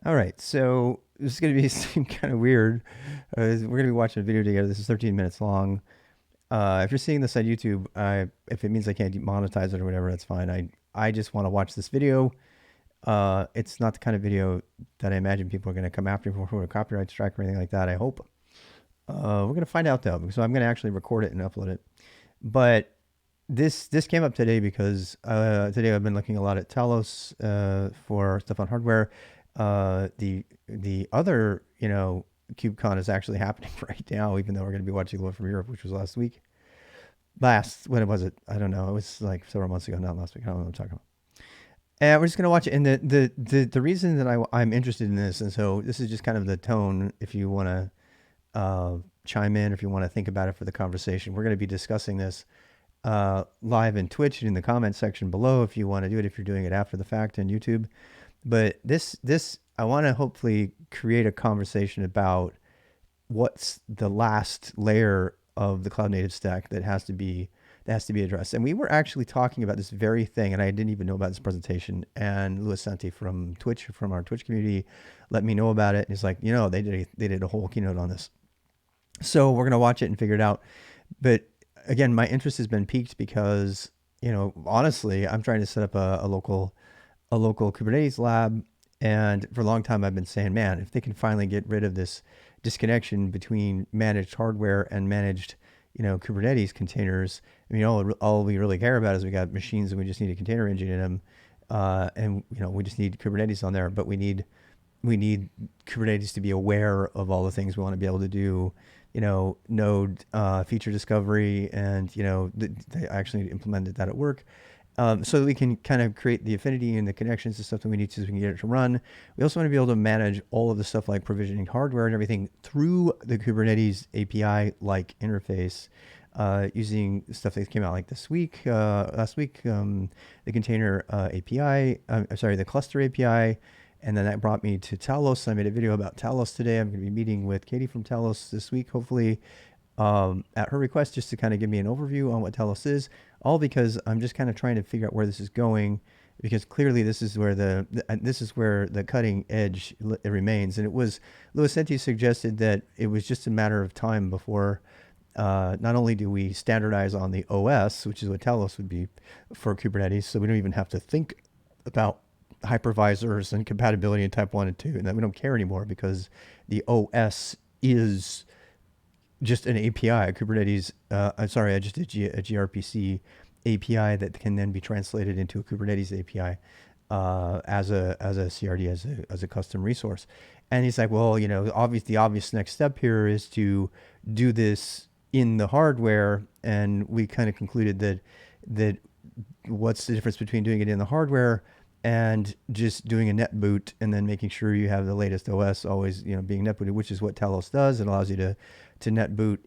All right, so this is going to be seem kind of weird. We're going to be watching a video together. This is 13 minutes long. If you're seeing this on YouTube, if it means I can't monetize it or whatever, that's fine. I just want to watch this video. It's not the kind of video that I imagine people are going to come after me for a copyright strike or anything like that. I hope. We're going to find out though, so I'm going to actually record it and upload it. But this came up today because today I've been looking a lot at Talos for stuff on hardware. The other KubeCon is actually happening right now, even though we're going to be watching the one from Europe, which was last week. When was it? I don't know. It was like several months ago, not last week. I don't know what I'm talking about. And we're just gonna watch it. And the reason that I'm interested in this, and so this is just kind of the tone. If you want to chime in, if you want to think about it for the conversation, we're going to be discussing this live in Twitch and in the comment section below. If you want to do it, if you're doing it after the fact on YouTube, but this I want to hopefully create a conversation about what's the last layer of the cloud native stack that has to be addressed. And we were actually talking about this very thing, and I didn't even know about this presentation. And Louis Santi from Twitch, from our Twitch community, let me know about it. And he's like, they did a whole keynote on this. So we're gonna watch it and figure it out. But again, my interest has been piqued because honestly, I'm trying to set up a local Kubernetes lab, and for a long time I've been saying, man, if they can finally get rid of this disconnection between managed hardware and managed Kubernetes containers. I mean, all we really care about is we got machines and we just need a container engine in them, and we just need Kubernetes on there. But we need Kubernetes to be aware of all the things we want to be able to do. Node feature discovery, and they actually implemented that at work. So that we can kind of create the affinity and the connections and stuff that we need so we can get it to run. We also want to be able to manage all of the stuff like provisioning hardware and everything through the Kubernetes API-like interface, using stuff that came out like last week, the container API, the cluster API, and then that brought me to Talos. I made a video about Talos today. I'm going to be meeting with Katie from Talos this week, hopefully, at her request, just to kind of give me an overview on what Talos is, all because I'm just kind of trying to figure out where this is going, because clearly this is where the cutting edge remains. And it was, Louis Santi suggested that it was just a matter of time before not only do we standardize on the OS, which is what Talos would be for Kubernetes, so we don't even have to think about hypervisors and compatibility in type 1 and 2, and that we don't care anymore because the OS is just an API, a Kubernetes, just a gRPC API that can then be translated into a Kubernetes API as a CRD, as a custom resource. And he's like, well, the obvious next step here is to do this in the hardware. And we kind of concluded that what's the difference between doing it in the hardware and just doing a net boot and then making sure you have the latest OS always, being net booted, which is what Talos does. It allows you to net boot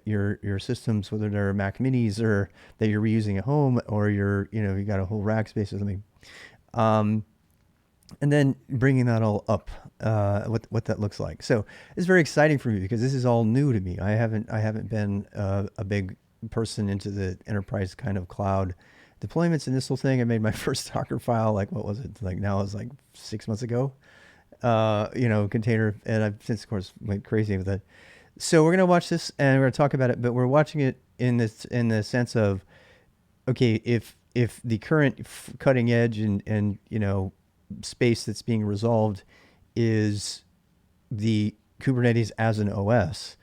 your systems, whether they're Mac Minis or that you're reusing at home, or you got a whole rack space or something. And then bringing that all up, what that looks like. So it's very exciting for me because this is all new to me. I haven't been a big person into the enterprise kind of cloud deployments in this whole thing. I made my first Docker file, like, what was it? Like now it's like 6 months ago, container. And I've since, of course, went crazy with it. So we're going to watch this and we're going to talk about it, but we're watching it in the sense of, okay, if the current cutting edge and space that's being resolved is the Kubernetes as an OS,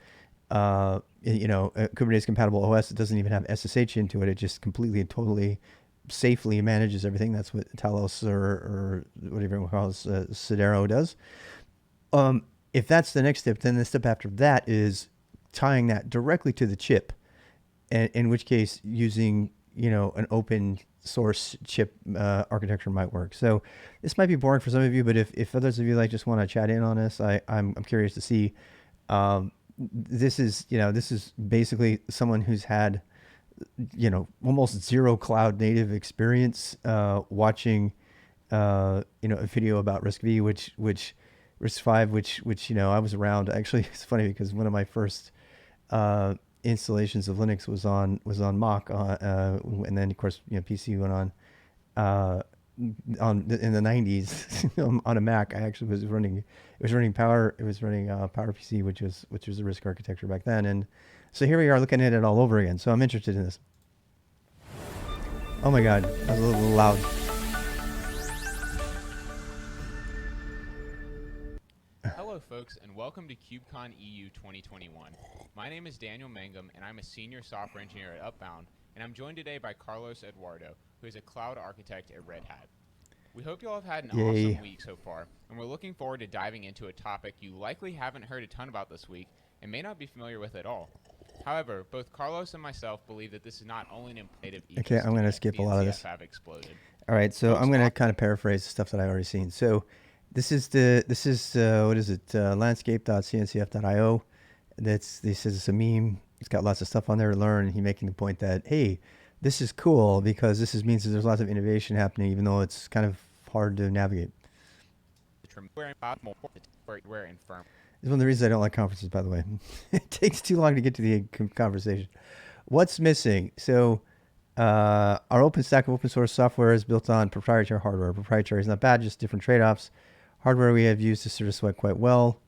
a Kubernetes compatible OS that doesn't even have SSH into it. It just completely and totally safely manages everything. That's what Talos or whatever it calls Sodero does. If that's the next step, then the step after that is tying that directly to the chip, and in which case using an open source chip architecture might work. So this might be boring for some of you, but if others of you just want to chat in on this, I'm curious to see. This is basically someone who's had almost zero cloud native experience, watching a video about RISC-V, which RISC-V, which I was around. Actually, it's funny because one of my first installations of Linux was on Mach, and then of course PC went on in the 90s on a Mac. I actually was running Power. It was running PowerPC, which was a RISC architecture back then. And so here we are looking at it all over again. So I'm interested in this. Oh my God, that was a little loud. Hello, folks, and welcome to KubeCon EU 2021. My name is Daniel Mangum, and I'm a senior software engineer at Upbound, and I'm joined today by Carlos Eduardo, who is a cloud architect at Red Hat. We hope you all have had an Yay. awesome week so far, and we're looking forward to diving into a topic you likely haven't heard a ton about this week and may not be familiar with at all. However, both Carlos and myself believe that this is not only an imperative ecosystem. Okay, I'm going to skip a lot of this. Have exploded. All right, so Folks, I'm going to kind of paraphrase the stuff that I've already seen. So this is what is it? Landscape.cncf.io. This is a meme. It's got lots of stuff on there to learn. And he's making the point that, hey, this is cool because means that there's lots of innovation happening, even though it's kind of hard to navigate. It's one of the reasons I don't like conferences, by the way. It takes too long to get to the conversation. What's missing? So our OpenStack of open source software is built on proprietary hardware. Proprietary is not bad, just different trade-offs. Hardware we have used to sort of sweat quite well.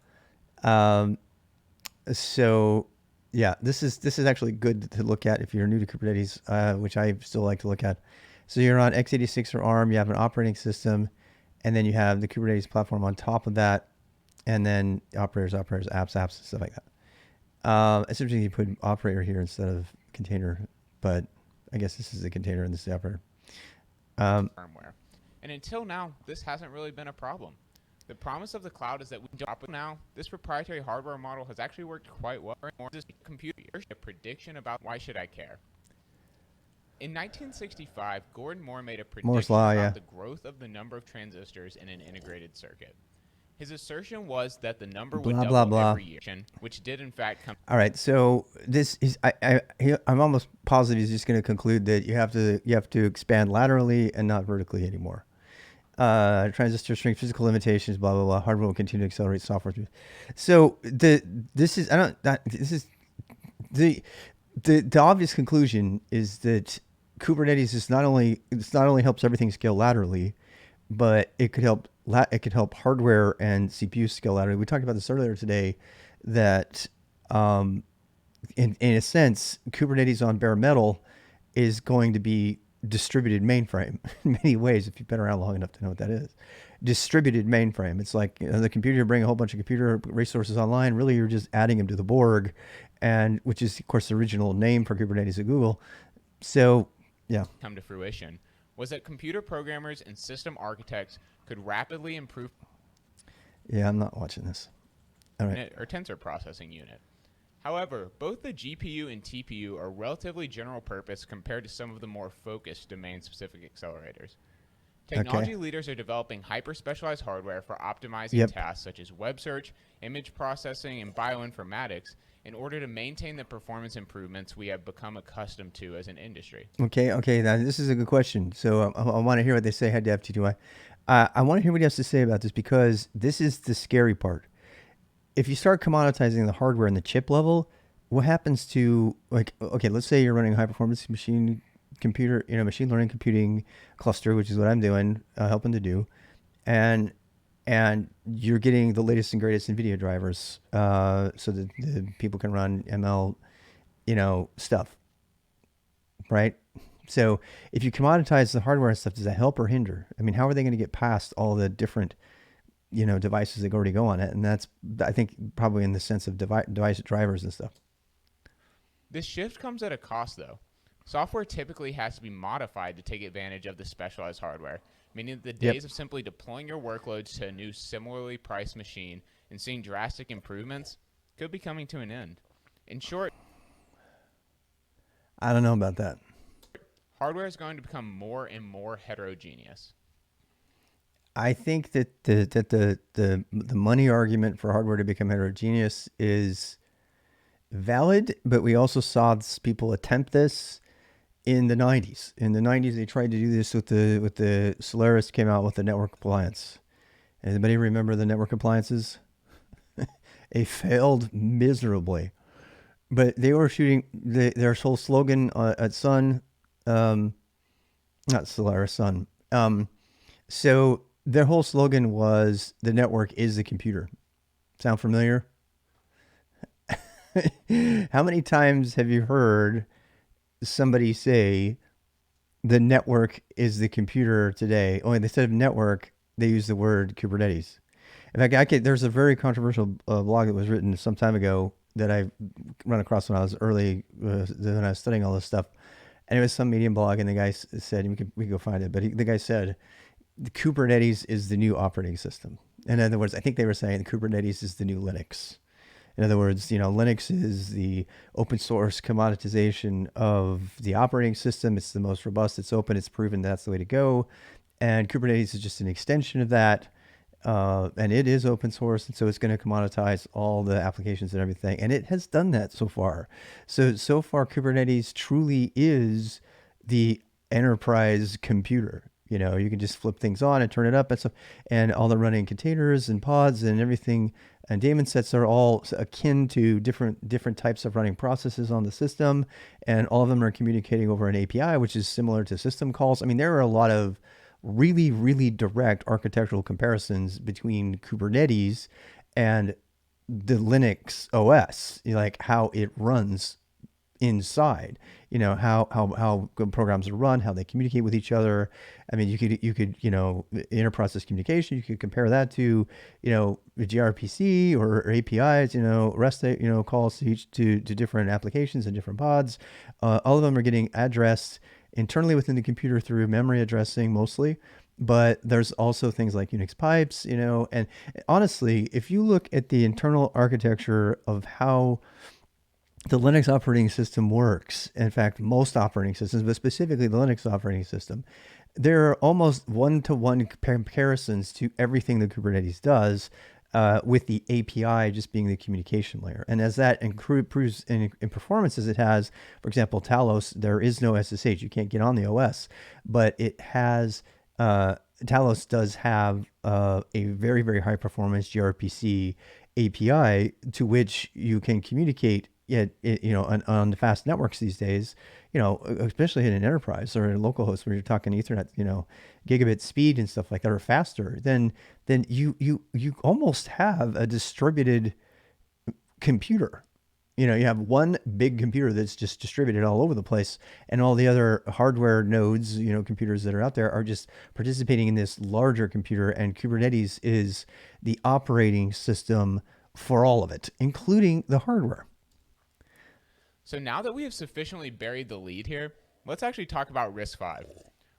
So yeah, this is actually good to look at if you're new to Kubernetes, which I still like to look at. So you're on x86 or ARM, you have an operating system, and then you have the Kubernetes platform on top of that, and then operators, apps, and stuff like that. It's interesting you put operator here instead of container, but I guess this is the container and this is the operator. Firmware. And until now, this hasn't really been a problem. The promise of the cloud is that we don't now. This proprietary hardware model has actually worked quite well. This computer a prediction about why should I care? In 1965, Gordon Moore made a prediction about the growth of the number of transistors in an integrated circuit. His assertion was that the number would double every year, which did in fact come. All right, so this is I'm almost positive he's just going to conclude that you have to expand laterally and not vertically anymore. Transistor strength, physical limitations, blah blah blah. Hardware will continue to accelerate software. So the obvious conclusion is that Kubernetes is not only helps everything scale laterally, but it could help hardware and CPU scale laterally. We talked about this earlier today, that in a sense, Kubernetes on bare metal is going to be distributed mainframe in many ways, if you've been around long enough to know what that is. Distributed mainframe. It's like, the computer, you bring a whole bunch of computer resources online. Really, you're just adding them to the Borg, and which is, of course, the original name for Kubernetes at Google. So, yeah. Come to fruition was that computer programmers and system architects could rapidly improve. Yeah, I'm not watching this. All right. Or tensor processing unit. However, both the GPU and TPU are relatively general purpose compared to some of the more focused domain-specific accelerators. Technology leaders are developing hyper-specialized hardware for optimizing tasks such as web search, image processing, and bioinformatics in order to maintain the performance improvements we have become accustomed to as an industry. Okay. Now, this is a good question. So I want to hear what they say head to FT2I. I want to hear what he has to say about this, because this is the scary part. If you start commoditizing the hardware and the chip level, what happens to, like, okay, let's say you're running a high performance machine learning computing cluster, which is what I'm doing, helping to do, and you're getting the latest and greatest NVIDIA drivers, so that the people can run ML, stuff, right? So if you commoditize the hardware and stuff, does that help or hinder? I mean, how are they going to get past all the different devices that already go on it? And that's, I think, probably in the sense of device drivers and stuff. This shift comes at a cost, though. Software typically has to be modified to take advantage of the specialized hardware, meaning that the days of simply deploying your workloads to a new similarly priced machine and seeing drastic improvements could be coming to an end. In short, I don't know about that. Hardware is going to become more and more heterogeneous. I think that the money argument for hardware to become heterogeneous is valid, but we also saw people attempt this in the 90s. In the 90s, they tried to do this with the Solaris came out with the network appliance. Anybody remember the network appliances? It failed miserably, but they were shooting their whole slogan at Sun, not Solaris, Sun. So their whole slogan was the network is the computer. Sound familiar? How many times have you heard somebody say the network is the computer today? Only instead of network, they use the word Kubernetes. In fact, there's a very controversial blog that was written some time ago that I run across when I was when I was studying all this stuff. And it was some Medium blog, and the guy said, we could go find it, but the guy said, the Kubernetes is the new operating system. In other words, I think they were saying the Kubernetes is the new Linux. In other words, Linux is the open source commoditization of the operating system. It's the most robust. It's open. It's proven that's the way to go. And Kubernetes is just an extension of that. And it is open source, and so it's going to commoditize all the applications and everything. And it has done that so far. So far, Kubernetes truly is the enterprise computer. You can just flip things on and turn it up, and all the running containers and pods and everything and daemon sets are all akin to different types of running processes on the system, and all of them are communicating over an API, which is similar to system calls. I mean, there are a lot of really, really direct architectural comparisons between Kubernetes and the Linux OS, like how it runs inside, how programs are run, how they communicate with each other. I mean, you could interprocess communication, you could compare that to gRPC or APIs, REST calls to different applications and different pods. All of them are getting addressed internally within the computer through memory addressing mostly, but there's also things like Unix pipes, and honestly, if you look at the internal architecture of how the Linux operating system works, in fact, most operating systems, but specifically the Linux operating system, there are almost one-to-one comparisons to everything that Kubernetes does, with the API just being the communication layer. And as that improves in performance as it has, for example, Talos, there is no SSH. You can't get on the OS, but it has, Talos does have a very, very high performance gRPC API to which you can communicate on the fast networks these days, especially in an enterprise or in a local host where you're talking Ethernet, gigabit speed and stuff like that, or faster, then you almost have a distributed computer. You have one big computer that's just distributed all over the place, and all the other hardware nodes, computers that are out there are just participating in this larger computer, and Kubernetes is the operating system for all of it, including the hardware. So now that we have sufficiently buried the lead here, let's actually talk about RISC-V.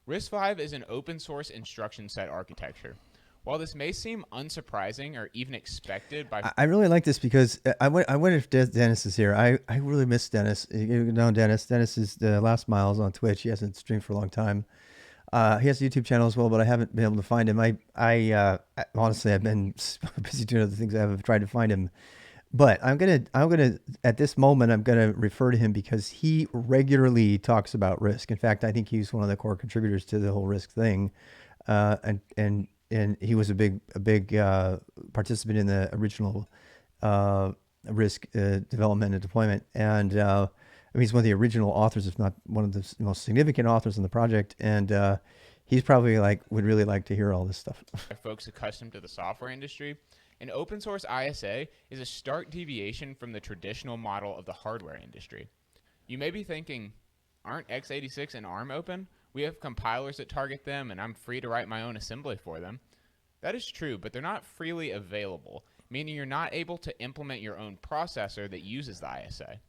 RISC-V is an open source instruction set architecture. While this may seem unsurprising or even expected by... I really like this because I wonder if Dennis is here. I really miss Dennis. You know Dennis. Dennis is the Last Miles on Twitch. He hasn't streamed for a long time. He has a YouTube channel as well, but I haven't been able to find him. I honestly, I've been busy doing other things. I haven't tried to find him. But I'm gonna at this moment I'm gonna refer to him because he regularly talks about RISC. In fact, I think he's one of the core contributors to the whole RISC thing, and he was a big participant in the original RISC development and deployment. And I mean, he's one of the original authors, if not one of the most significant authors in the project. And he's probably would really like to hear all this stuff. Folks accustomed to the software industry. An open source ISA is a stark deviation from the traditional model of the hardware industry. You may be thinking, aren't x86 and ARM open? We have compilers that target them, and I'm free to write my own assembly for them. That is true, but they're not freely available, meaning you're not able to implement your own processor that uses the ISA.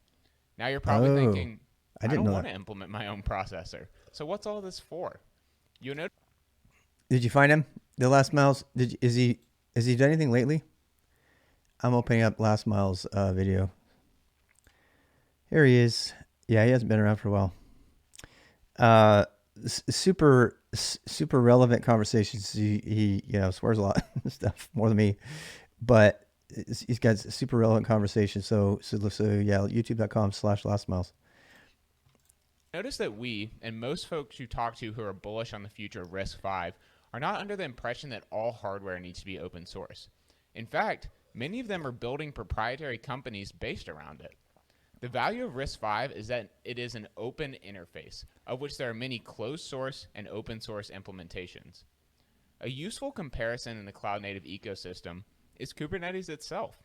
Now you're probably thinking, I don't want to implement my own processor. So what's all this for? You know. Did you find him? The Last Miles? Has he done anything lately? I'm opening up Last Miles video. Here he is. Yeah, he hasn't been around for a while. Super relevant conversations. He swears a lot and stuff, more than me, but he's got super relevant conversations. So yeah, youtube.com/lastmiles. Notice that we, and most folks you talk to who are bullish on the future of RISC-V, are not under the impression that all hardware needs to be open source. In fact, many of them are building proprietary companies based around it. The value of RISC-V is that it is an open interface, of which there are many closed source and open source implementations. A useful comparison in the cloud native ecosystem is Kubernetes itself.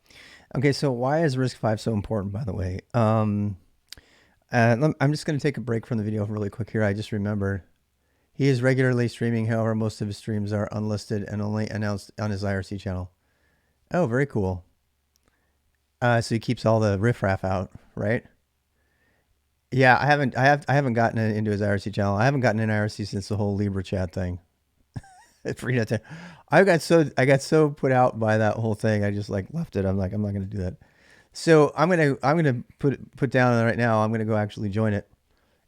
Okay, so why is RISC-V so important, by the way? I'm just going to take a break from the video really quick here. I just remembered he is regularly streaming. However, most of his streams are unlisted and only announced on his IRC channel. Oh, very cool. So he keeps all the riffraff out, right? Yeah, I haven't gotten into his IRC channel. I haven't gotten in IRC since the whole Libra chat thing. I got so put out by that whole thing. I just like left it. I'm like, I'm not going to do that. So I'm gonna put down right now. I'm gonna go actually join it.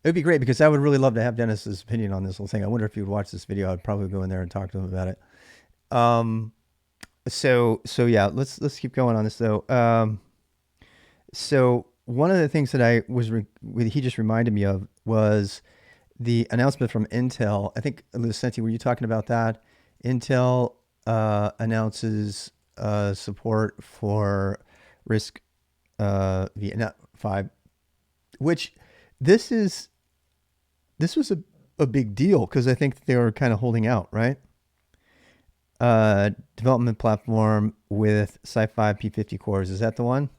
It would be great because I would really love to have Dennis's opinion on this whole thing. I wonder if he would watch this video. I'd probably go in there and talk to him about it. So yeah, let's keep going on this though. So one of the things that he just reminded me of was the announcement from Intel. I think Lucenti, were you talking about that? Intel announces support for RISC v5, which this was a big deal because I think they were kind of holding out, right? Development platform with Sci5 P50 cores. Is that the one?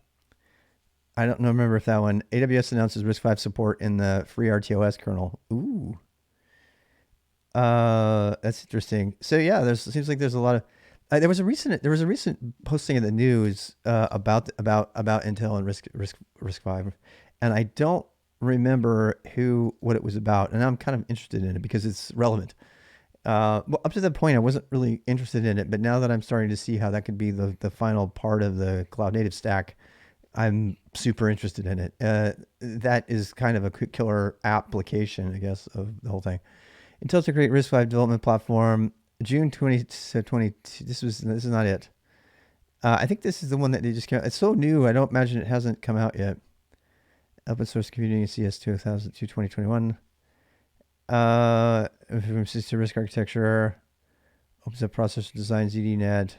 I don't remember if that one. AWS announces RISC-V support in the free RTOS kernel. Ooh. That's interesting. So yeah, seems like there's a lot of there was a recent posting in the news about Intel and RISC-V, and I don't remember what it was about, and I'm kind of interested in it because it's relevant. Well, up to that point, I wasn't really interested in it, but now that I'm starting to see how that could be the final part of the cloud native stack, I'm super interested in it. That is kind of a killer application, I guess, of the whole thing. Intel to create RISC-V development platform, June 2022. This is not it. I think this is the one that they just came out. It's so new. I don't imagine it hasn't come out yet. Open source computing CS 2021. From system RISC architecture. Opens up processor design, ZDNet.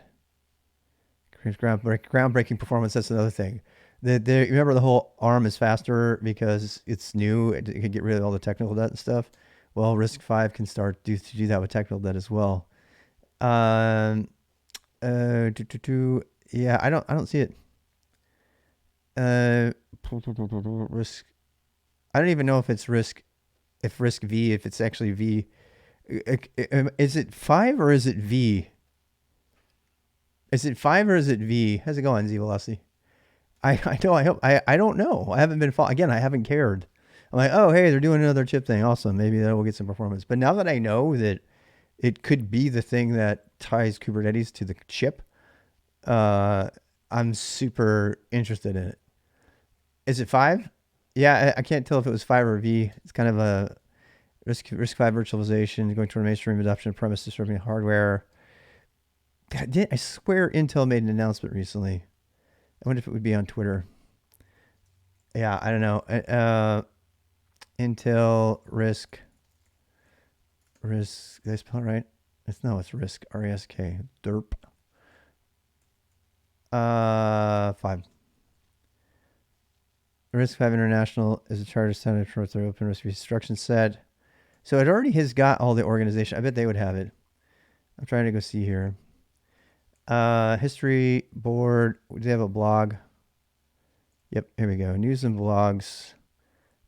Creates groundbreaking performance. That's another thing. Remember the whole ARM is faster because it's new. It can get rid of all the technical debt and stuff. Well, RISC-V can start to do that with technical debt as well. Yeah, I don't see it. RISC. I don't even know if it's RISC, if it's actually V. Is it 5 or is it V? Is it 5 or is it V? How's it going, Z Velocity? I don't know. I haven't been again. I haven't cared. I'm like, oh hey, they're doing another chip thing. Awesome. Maybe that will get some performance. But now that I know that it could be the thing that ties Kubernetes to the chip, I'm super interested in it. Is it 5? Yeah, I can't tell if it was 5 or V. It's kind of a RISC-V virtualization, going toward mainstream adoption of premise disturbing hardware. I swear Intel made an announcement recently. I wonder if it would be on Twitter. Yeah, I don't know. Intel RISC. Did I spell it right? It's RISC. R-E-S-K. Derp. 5. RISC-V International is a charter standard for their open RISC instruction set. So it already has got all the organization. I bet they would have it. I'm trying to go see here. History board. Do they have a blog? Yep, here we go. News and blogs.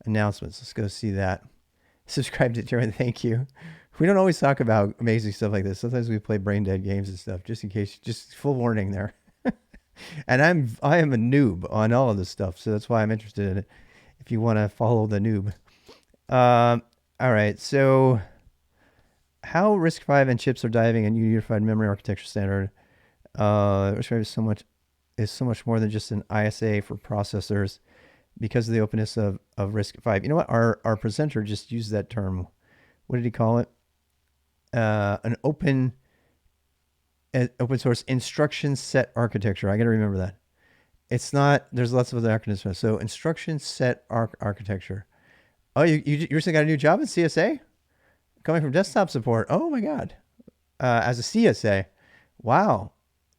Announcements. Let's go see that. Subscribe to Jeremy. Thank you. We don't always talk about amazing stuff like this. Sometimes we play brain dead games and stuff, just in case. Just full warning there. And I am a noob on all of this stuff, so that's why I'm interested in it. If you want to follow the noob. All right. So, how RISC-V and chips are diving in unified memory architecture standard. RISC-V is so much more than just an ISA for processors because of the openness of RISC-V. You know what? Our presenter just used that term. What did he call it? An open source instruction set architecture. I got to remember that. It's not. There's lots of other acronyms for it. So instruction set architecture. Oh, you recently got a new job at CSA? Coming from desktop support. Oh my God. As a CSA. Wow.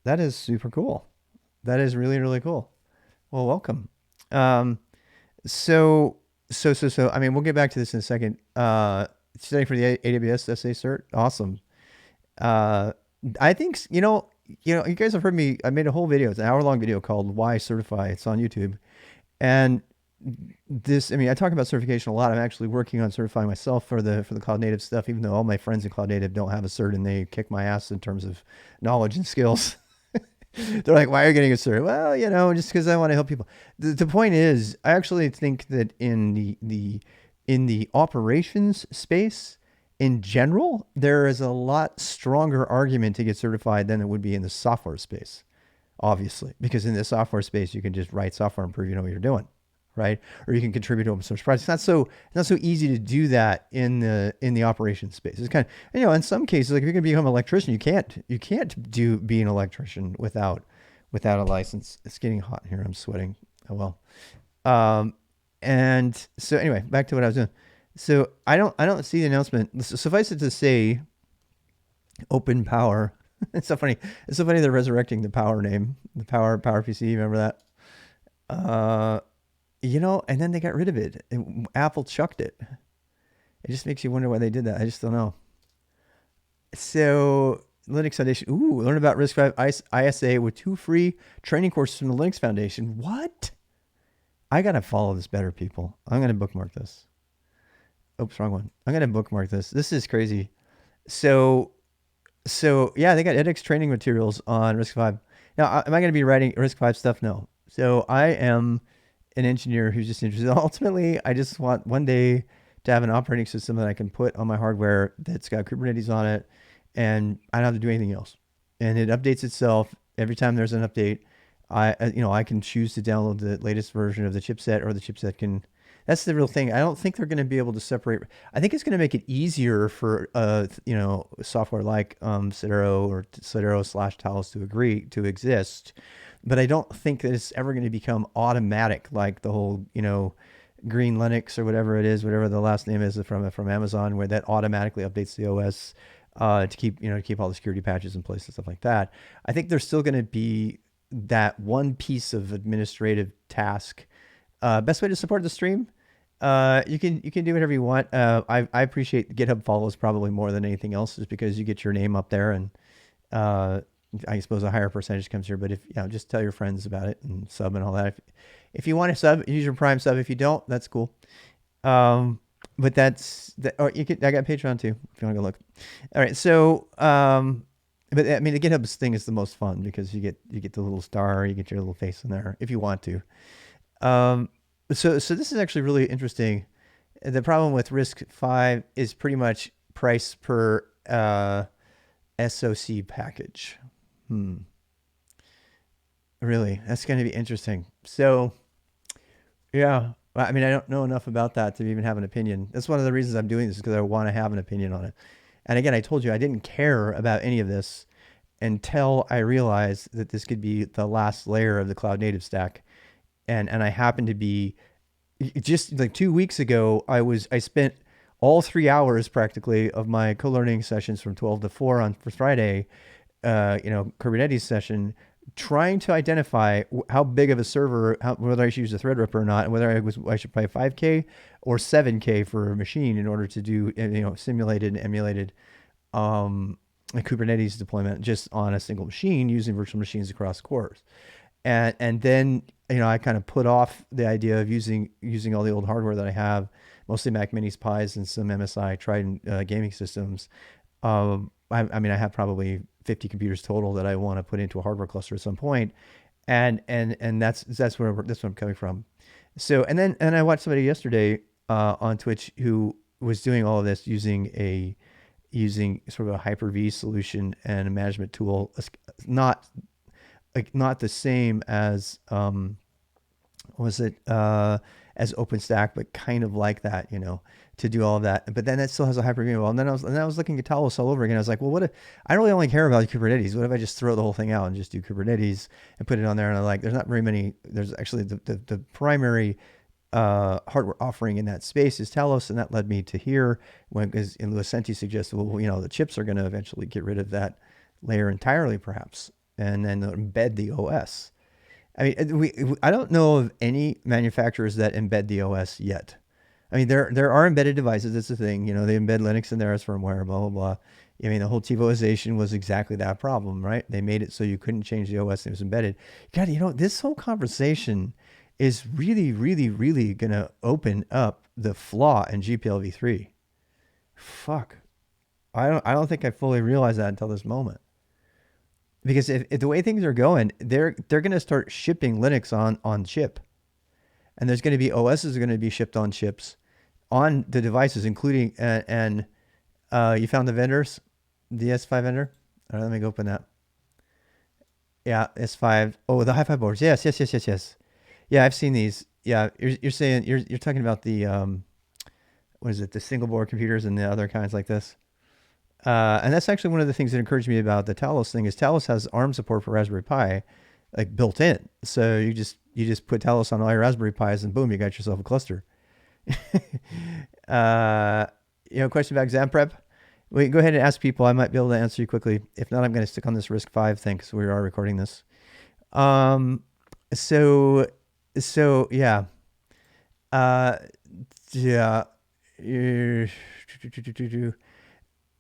That is super cool. That is really, really cool. Well, welcome. So, I mean, we'll get back to this in a second. Studying for the AWS SA cert. Awesome. Uh, I think you guys have heard me. I made a whole video. It's an hour-long video called "Why Certify." It's on YouTube, and this. I mean, I talk about certification a lot. I'm actually working on certifying myself for the cloud native stuff. Even though all my friends in cloud native don't have a cert and they kick my ass in terms of knowledge and skills. They're like, "Why are you getting a cert?" Well, just because I want to help people. The point is, I actually think that in the operations space in general, there is a lot stronger argument to get certified than it would be in the software space. Obviously, because in the software space, you can just write software and prove you know what you're doing, right? Or you can contribute to open source projects. It's not so easy to do that in the operations space. It's kind of, in some cases, like if you're going to become an electrician, you can't be an electrician without a license. It's getting hot in here. I'm sweating. Oh well. And so anyway, back to what I was doing. So I don't see the announcement. Suffice it to say, Open Power. It's so funny. It's so funny they're resurrecting the Power name, the PowerPC. Remember that? Uh, and then they got rid of it. Apple chucked it. It just makes you wonder why they did that. I just don't know. So Linux Foundation. Ooh, learn about RISC-V ISA with 2 free training courses from the Linux Foundation. What? I gotta follow this better, people. I'm gonna bookmark this. Oops, wrong one. I'm gonna bookmark this. This is crazy. So yeah, they got edX training materials on RISC-V. Now, am I gonna be writing RISC-V stuff? No. So I am an engineer who's just interested. Ultimately, I just want one day to have an operating system that I can put on my hardware that's got Kubernetes on it, and I don't have to do anything else. And it updates itself every time there's an update. I can choose to download the latest version of the chipset, or the chipset can. That's the real thing. I don't think they're going to be able to separate. I think it's going to make it easier for software like Cedero or Cedero/Talos to exist, but I don't think that it's ever going to become automatic like the whole Green Linux or whatever it is, whatever the last name is from Amazon, where that automatically updates the OS to keep all the security patches in place and stuff like that. I think there's still going to be that one piece of administrative task. Best way to support the stream, you can do whatever you want. I appreciate GitHub follows probably more than anything else, just because you get your name up there, and I suppose a higher percentage comes here. But if just tell your friends about it and sub and all that. If you want to sub, use your Prime sub. If you don't, that's cool. But that's that. Or I got Patreon too if you want to go look. All right, so but I mean, the GitHub thing is the most fun because you get the little star, you get your little face in there if you want to. So this is actually really interesting. The problem with RISC-V is pretty much price per SOC package. Really, that's going to be interesting. So, yeah, I mean, I don't know enough about that to even have an opinion. That's one of the reasons I'm doing this, is because I want to have an opinion on it. And again, I told you I didn't care about any of this until I realized that this could be the last layer of the cloud native stack. And I happened to be, just like 2 weeks ago, I spent all 3 hours practically of my co-learning sessions from 12 to 4 for Friday, Kubernetes session, trying to identify how big of a server, whether I should use a Threadripper or not, and whether I should pay 5K or 7K for a machine in order to do simulated and emulated a Kubernetes deployment just on a single machine using virtual machines across cores. And then I kind of put off the idea of using all the old hardware that I have, mostly Mac Minis, Pis, and some MSI Trident gaming systems. I have probably 50 computers total that I want to put into a hardware cluster at some point, and that's where I'm coming from. So and I watched somebody yesterday on Twitch who was doing all of this using sort of a Hyper-V solution and a management tool, not the same as as OpenStack, but kind of like that, to do all of that. But then it still has a Hyper-V involved. And then I was looking at Talos all over again. I was like, well, I don't really only care about Kubernetes. What if I just throw the whole thing out and just do Kubernetes and put it on there? And I'm like, there's not very many. There's actually the primary hardware offering in that space is Talos, and that led me to here because Luisenti suggested, well, the chips are going to eventually get rid of that layer entirely, perhaps, and then embed the OS. I mean, I don't know of any manufacturers that embed the OS yet. I mean, there are embedded devices. That's the thing. They embed Linux in there as firmware, blah, blah, blah. I mean, the whole TiVoization was exactly that problem, right? They made it so you couldn't change the OS; it was embedded. God, this whole conversation is really, really, really gonna open up the flaw in GPLv3. Fuck, I don't think I fully realized that until this moment. Because if the way things are going, they're gonna start shipping Linux on chip, and there's gonna be OSs are gonna be shipped on chips on the devices, including and you found the vendors, the S5 vendor. All right, let me go open that. Yeah, S5. Oh, the Hi-Fi boards. Yes, yes, yes, yes, yes. Yeah, I've seen these. Yeah, you're saying you're talking about the what is it? The single board computers and the other kinds like this. And that's actually one of the things that encouraged me about the Talos thing is Talos has ARM support for Raspberry Pi, like built in. So you just put Talos on all your Raspberry Pis and boom, you got yourself a cluster. uh, question about exam prep. Wait, go ahead and ask people. I might be able to answer you quickly. If not, I'm going to stick on this RISC-V thing because we are recording this. Um, so yeah, yeah.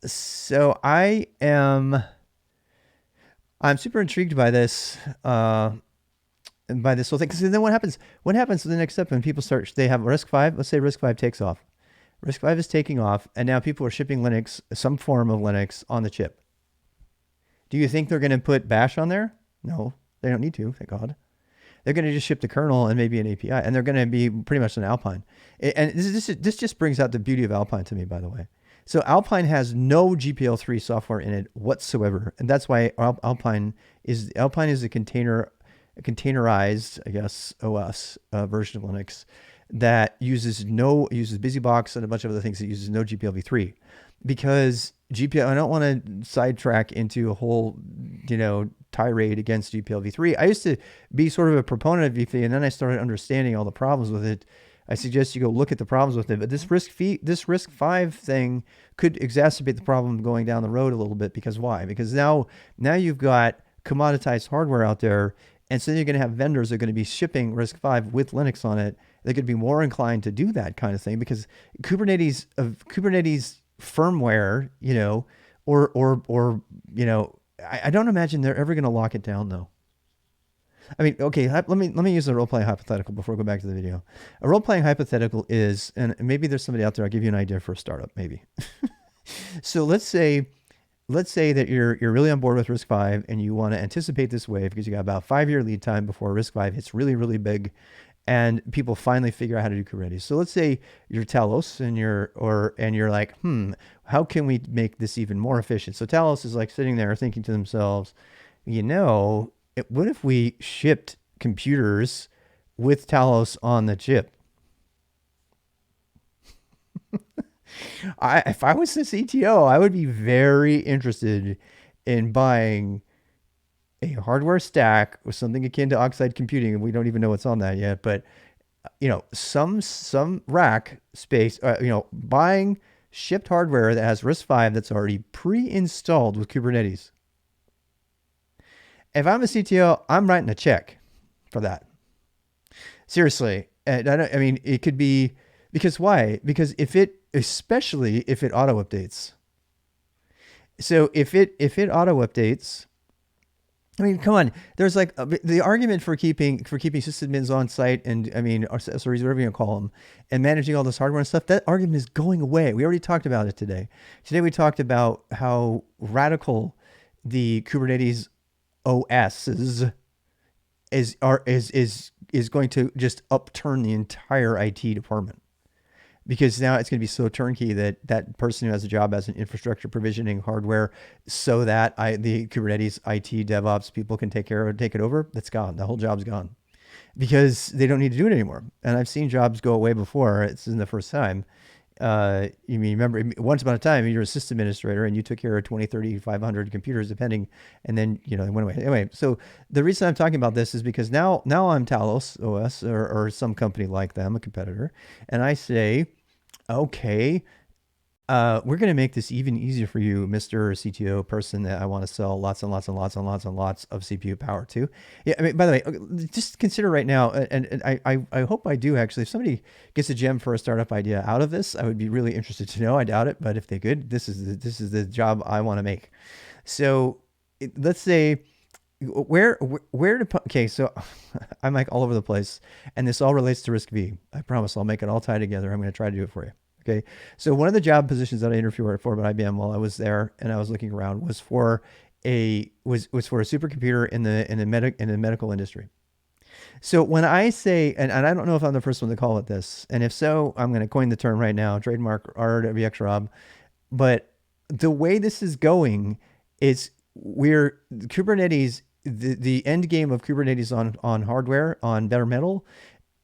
So I'm super intrigued by this by this whole thing, because then what happens to the next step when people start, they have RISC-V. Let's say RISC-V takes off. RISC-V is taking off, and now people are shipping Linux, some form of Linux, on the chip. Do you think they're going to put Bash on there? No, they don't need to, thank God. They're going to just ship the kernel and maybe an API, and they're going to be pretty much an Alpine. And this just brings out the beauty of Alpine to me, by the way. So Alpine has no GPL3 software in it whatsoever, and that's why Alpine is a containerized, I guess, OS version of Linux that uses BusyBox and a bunch of other things that uses no GPLv3, because I don't want to sidetrack into a whole, tirade against GPLv3. I used to be sort of a proponent of v3, and then I started understanding all the problems with it. I suggest you go look at the problems with it. But this RISC-V thing could exacerbate the problem going down the road a little bit. Because why? Because now you've got commoditized hardware out there, and so you're going to have vendors that are going to be shipping RISC-V with Linux on it. They're going to be more inclined to do that kind of thing, because Kubernetes firmware, I don't imagine they're ever going to lock it down, though. I mean, okay, let me use a role-playing hypothetical before we go back to the video. A role-playing hypothetical is, and maybe there's somebody out there, I'll give you an idea for a startup, maybe. So let's say that you're really on board with RISC-V and you want to anticipate this wave because you got about 5-year lead time before RISC-V hits really, really big and people finally figure out how to do Kubernetes. So let's say you're Talos and you're like, how can we make this even more efficient? So Talos is like sitting there thinking to themselves, what if we shipped computers with Talos on the chip? If I was the CTO, I would be very interested in buying a hardware stack with something akin to Oxide Computing, and we don't even know what's on that yet. But some rack space. Buying shipped hardware that has RISC-V that's already pre-installed with Kubernetes. If I'm a CTO, I'm writing a check for that. Seriously. And it could be, because why? Because especially if it auto updates. So if it auto updates, come on. There's like the argument for keeping sysadmins on site and or whatever you want to call them, and managing all this hardware and stuff. That argument is going away. We already talked about it today. Today we talked about how radical the Kubernetes OS is going to just upturn the entire IT department, because now it's going to be so turnkey that person who has a job as an infrastructure provisioning hardware, so that the Kubernetes IT DevOps people can take it over. That's gone. The whole job's gone, because they don't need to do it anymore. And I've seen jobs go away before. It's isn't the first time. Remember, once upon a time, you're a system administrator and you took care of 20, 30, 500 computers, depending, and then, it went away. Anyway, so the reason I'm talking about this is because now I'm Talos OS or some company like them, a competitor, and I say, okay, we're going to make this even easier for you, Mr. CTO person that I want to sell lots and lots and lots and lots and lots of CPU power to. Yeah, I mean, by the way, just consider right now, and I hope I do actually. If somebody gets a gem for a startup idea out of this, I would be really interested to know. I doubt it, but if they could, this is the job I want to make. So let's say where to okay, so I'm like all over the place, and this all relates to Risk V. I promise I'll make it all tie together. I'm going to try to do it for you. Okay, so one of the job positions that I interviewed for at IBM while I was there and I was looking around was for a supercomputer in the medical industry. So when I say, and I don't know if I'm the first one to call it this, and if so, I'm going to coin the term right now, trademark RWX Rob. But the way this is going is we're Kubernetes, the end game of Kubernetes on hardware, on bare metal,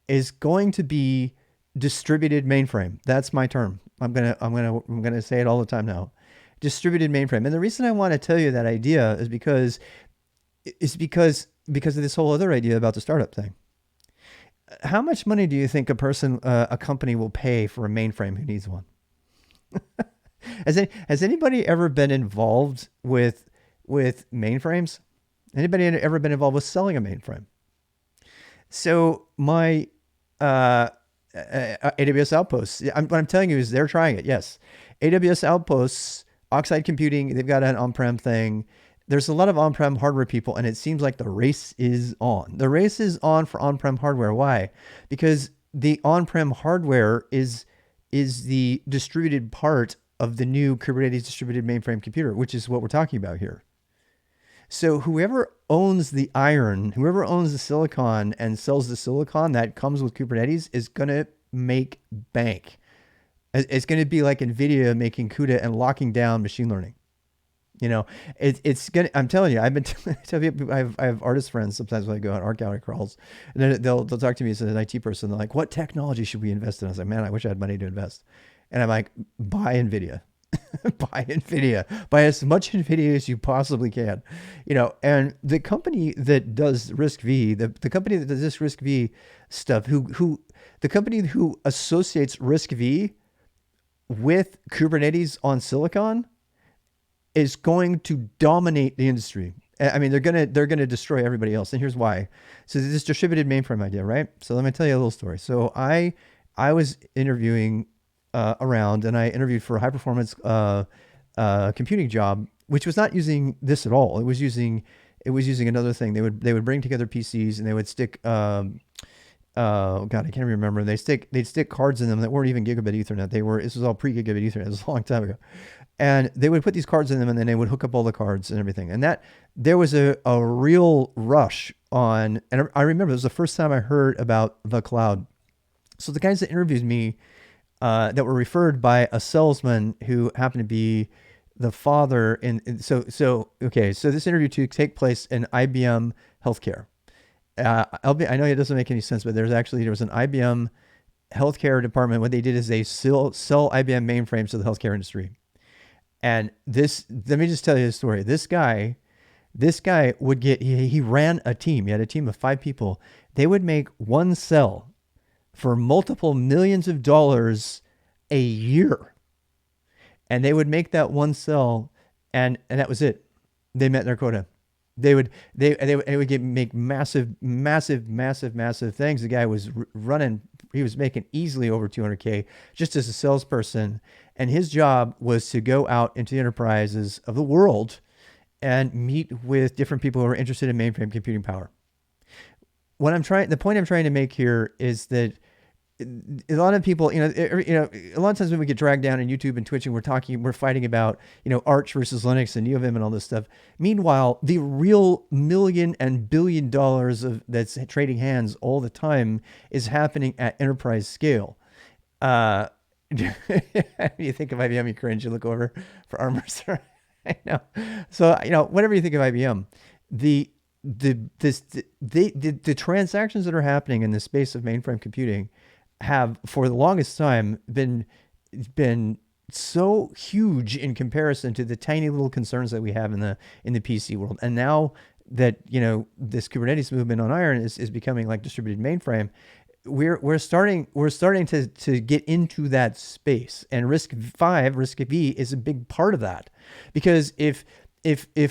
is going to be distributed mainframe. That's my term. I'm gonna say it all the time now. Distributed mainframe. And the reason I want to tell you that idea is because of this whole other idea about the startup thing. How much money do you think a company will pay for a mainframe who needs one? Has anybody ever been involved with mainframes? Anybody ever been involved with selling a mainframe? So my AWS Outposts. What I'm telling you is they're trying it. Yes, AWS Outposts, Oxide Computing. They've got an on-prem thing. There's a lot of on-prem hardware people, and it seems like the race is on. The race is on for on-prem hardware. Why? Because the on-prem hardware is the distributed part of the new Kubernetes distributed mainframe computer, which is what we're talking about here. So whoever owns the iron, whoever owns the silicon and sells the silicon that comes with Kubernetes is going to make bank. It's going to be like NVIDIA making CUDA and locking down machine learning. You know, it's going to, I'm telling you, I've been telling you, I have artist friends sometimes when I go on art gallery crawls, and then they'll talk to me as an IT person. They're like, what technology should we invest in? I was like, man, I wish I had money to invest. And I'm like, buy NVIDIA. Buy NVIDIA, buy as much NVIDIA as you possibly can, and the company that does Risk V, the company that does this Risk V stuff, the company who associates Risk V with Kubernetes on silicon is going to dominate the industry. I mean, they're gonna destroy everybody else, and here's why. So this distributed mainframe idea, right? So let me tell you a little story. So I was interviewing around, and I interviewed for a high performance computing job, which was not using this at all. It was using another thing. They would bring together PCs and they would stick oh god, I can't remember. They'd stick cards in them that weren't even gigabit Ethernet. This was all pre-gigabit Ethernet. It was a long time ago. And they would put these cards in them, and then they would hook up all the cards and everything. And that there was a real rush on, and I remember it was the first time I heard about the cloud. So the guys that interviewed me, that were referred by a salesman who happened to be the father so this interview to take place in IBM healthcare. I know it doesn't make any sense, but there was an IBM healthcare department. What they did is they sell IBM mainframes to the healthcare industry. And let me just tell you the story. This guy would he ran a team. He had a team of 5 people. They would make one cell for multiple millions of dollars a year. And they would make that one cell, and that was it. They met their quota. They would make massive things. The guy was running, he was making easily over 200K just as a salesperson. And his job was to go out into the enterprises of the world and meet with different people who are interested in mainframe computing power. The point I'm trying to make here is that a lot of people, a lot of times when we get dragged down in YouTube and Twitch and we're fighting about, Arch versus Linux and NeoVim and all this stuff. Meanwhile, the real $1 and $billion that's trading hands all the time is happening at enterprise scale. You think of IBM, you cringe, you look over for armors. I know. So, whatever you think of IBM, the transactions that are happening in the space of mainframe computing have for the longest time been so huge in comparison to the tiny little concerns that we have in the PC world. And now that, this Kubernetes movement on Iron is becoming like distributed mainframe, we're starting to get into that space, and risk V is a big part of that, because if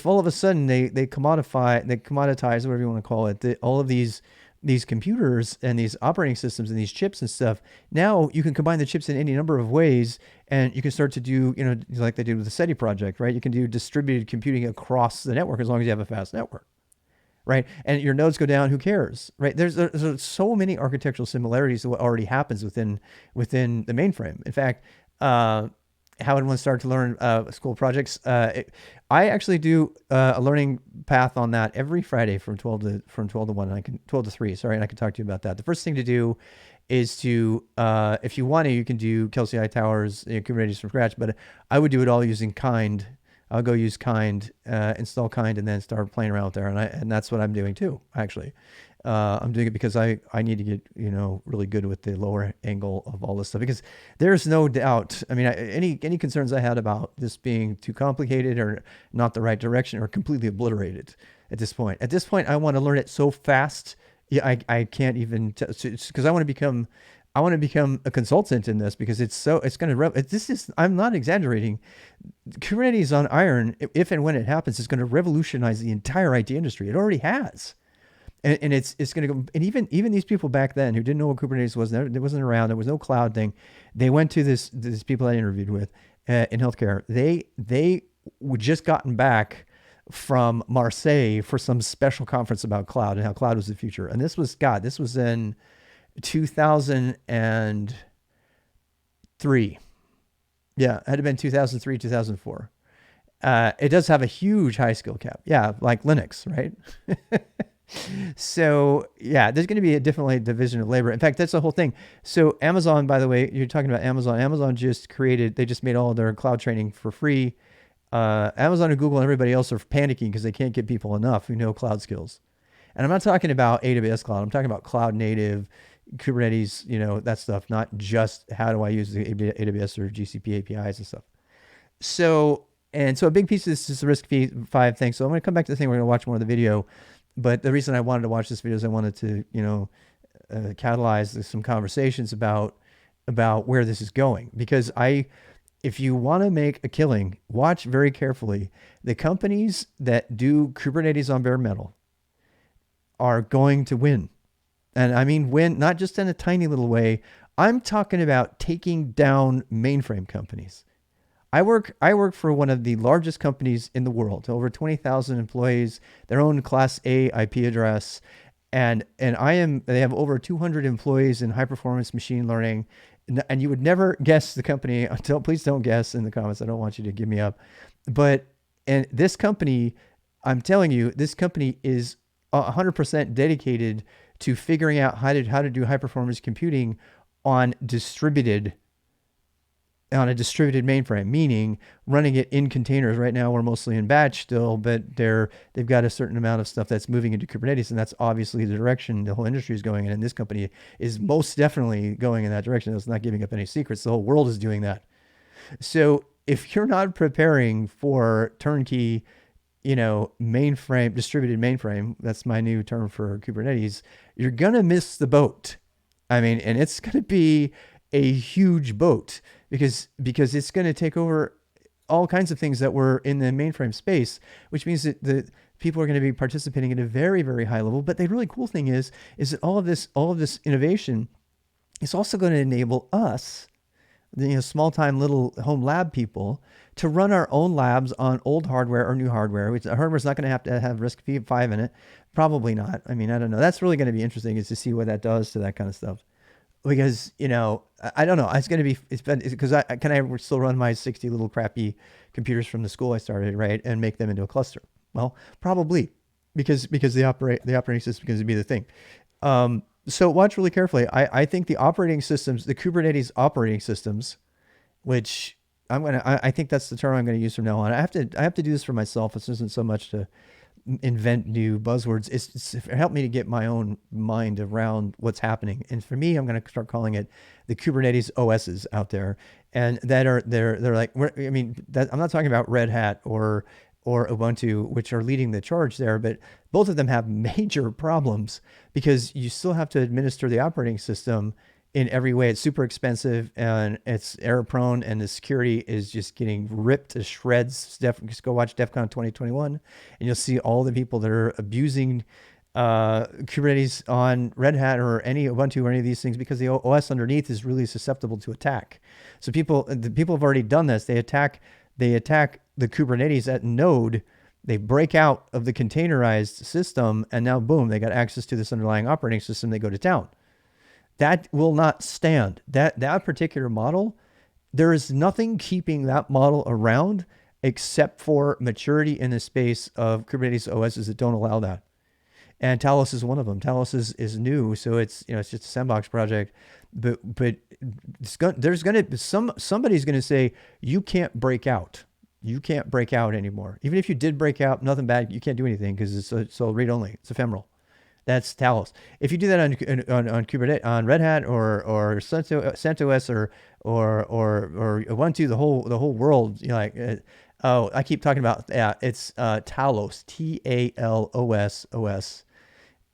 all of a sudden they commoditize, whatever you want to call it, all of these computers and these operating systems and these chips and stuff, now you can combine the chips in any number of ways, and you can start to do, like they did with the SETI project, right? You can do distributed computing across the network as long as you have a fast network, right? And your nodes go down, who cares, right? There's so many architectural similarities to what already happens within the mainframe. In fact, how would one start to learn school projects? I actually do a learning path on that every Friday from 12 to 1, and I can 12 to 3. Sorry, and I can talk to you about that. The first thing to do is to, if you want to, you can do Kelsey Hightowers, Kubernetes from scratch. But I would do it all using Kind. I'll go use Kind, install Kind, and then start playing around with there. And that's what I'm doing too, actually. I'm doing it because I need to get, really good with the lower angle of all this stuff, because there's no doubt. I mean, any concerns I had about this being too complicated or not the right direction are completely obliterated at this point. At this point, I want to learn it so fast. Yeah, I can't even, because I want to become a consultant in this, because it's going to, I'm not exaggerating. Kubernetes on Iron, if and when it happens, is going to revolutionize the entire IT industry. It already has. And it's going to go, and even these people back then who didn't know what Kubernetes was, it wasn't around, there was no cloud thing. They went to these people I interviewed with in healthcare. They would just gotten back from Marseille for some special conference about cloud and how cloud was the future. And this was in 2003. Yeah, it had to have been 2003, 2004. It does have a huge high skill cap. Yeah, like Linux, right? So yeah, there's going to be definitely a division of labor. In fact, that's the whole thing. So Amazon, by the way, you're talking about Amazon. Amazon they just made all of their cloud training for free. Amazon and Google and everybody else are panicking because they can't get people enough who know cloud skills. And I'm not talking about AWS cloud. I'm talking about cloud native, Kubernetes, that stuff, not just how do I use the AWS or GCP APIs and stuff. So a big piece of this is the RISC-V thing. So I'm going to come back to the thing. We're going to watch more of the video. But the reason I wanted to watch this video is I wanted to, catalyze some conversations about where this is going. Because if you want to make a killing, watch very carefully. The companies that do Kubernetes on bare metal are going to win. And I mean win, not just in a tiny little way. I'm talking about taking down mainframe companies. I work for one of the largest companies in the world, over 20,000 employees, their own Class A IP address, and they have over 200 employees in high performance machine learning, and you would never guess the company until, please don't guess in the comments. I don't want you to give me up, and this company, I'm telling you, this company is 100% dedicated to figuring out how to do high performance computing on a distributed mainframe, meaning running it in containers. Right now, we're mostly in batch still, but they've got a certain amount of stuff that's moving into Kubernetes, and that's obviously the direction the whole industry is going in. And this company is most definitely going in that direction. It's not giving up any secrets. The whole world is doing that. So if you're not preparing for turnkey, mainframe, distributed mainframe, that's my new term for Kubernetes, you're going to miss the boat. I mean, and it's going to be a huge boat, because it's going to take over all kinds of things that were in the mainframe space, which means that the people are going to be participating at a very, very high level. But the really cool thing is that all of this innovation is also going to enable us, small time little home lab people, to run our own labs on old hardware or new hardware. Which the hardware is not going to have RISC-V in it. Probably not. I mean, I don't know. That's really going to be interesting, is to see what that does to that kind of stuff. Because, I don't know. It's going to be, because can I still run my 60 little crappy computers from the school I started, right, and make them into a cluster? Well, probably, because the operating system is going to be the thing. So watch really carefully. I think the operating systems, the Kubernetes operating systems, which I think that's the term I'm going to use from now on. I have to do this for myself. This isn't so much to invent new buzzwords. It's helped me to get my own mind around what's happening. And for me, I'm going to start calling it the Kubernetes OSs out there. And they're like, I'm not talking about Red Hat or or Ubuntu, which are leading the charge there. But both of them have major problems because you still have to administer the operating system in every way. It's super expensive and it's error prone, and the security is just getting ripped to shreds. Just go watch DEF CON 2021 and you'll see all the people that are abusing Kubernetes on Red Hat or any Ubuntu or any of these things, because the OS underneath is really susceptible to attack. So the people have already done this. They attack the Kubernetes at node. They break out of the containerized system, and now boom, they got access to this underlying operating system. They go to town. That will not stand. That particular model, there is nothing keeping that model around except for maturity in the space of Kubernetes OSs that don't allow that. And Talos is one of them. Talos is new, so it's it's just a sandbox project. But somebody's going to say you can't break out. You can't break out anymore. Even if you did break out, nothing bad. You can't do anything because it's all read only. It's ephemeral. That's Talos. If you do that on Kubernetes, on Red Hat or CentOS or Ubuntu, the whole world, I keep talking about it's Talos, Talos OS,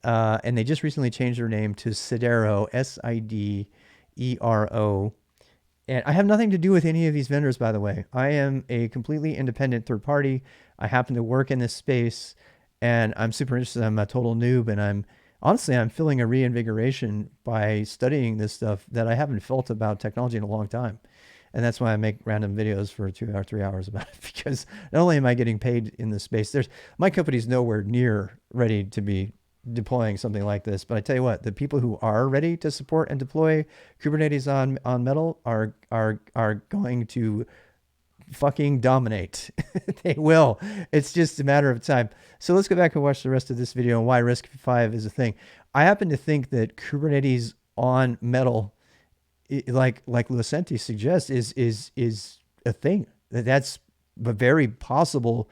and they just recently changed their name to Sidero, Sidero. And I have nothing to do with any of these vendors, by the way. I am a completely independent third party. I happen to work in this space, and I'm super interested. I'm a total noob, and I'm feeling a reinvigoration by studying this stuff that I haven't felt about technology in a long time. And that's why I make random videos for 2 or 3 hours about it, because not only am I getting paid in this space, my company's nowhere near ready to be deploying something like this. But I tell you what, the people who are ready to support and deploy Kubernetes on Metal are going to fucking dominate. They will. It's just a matter of time. So let's go back and watch the rest of this video and why RISC-V is a thing. I happen to think that Kubernetes on Metal, like Lucenti suggests, is a thing. That's a very possible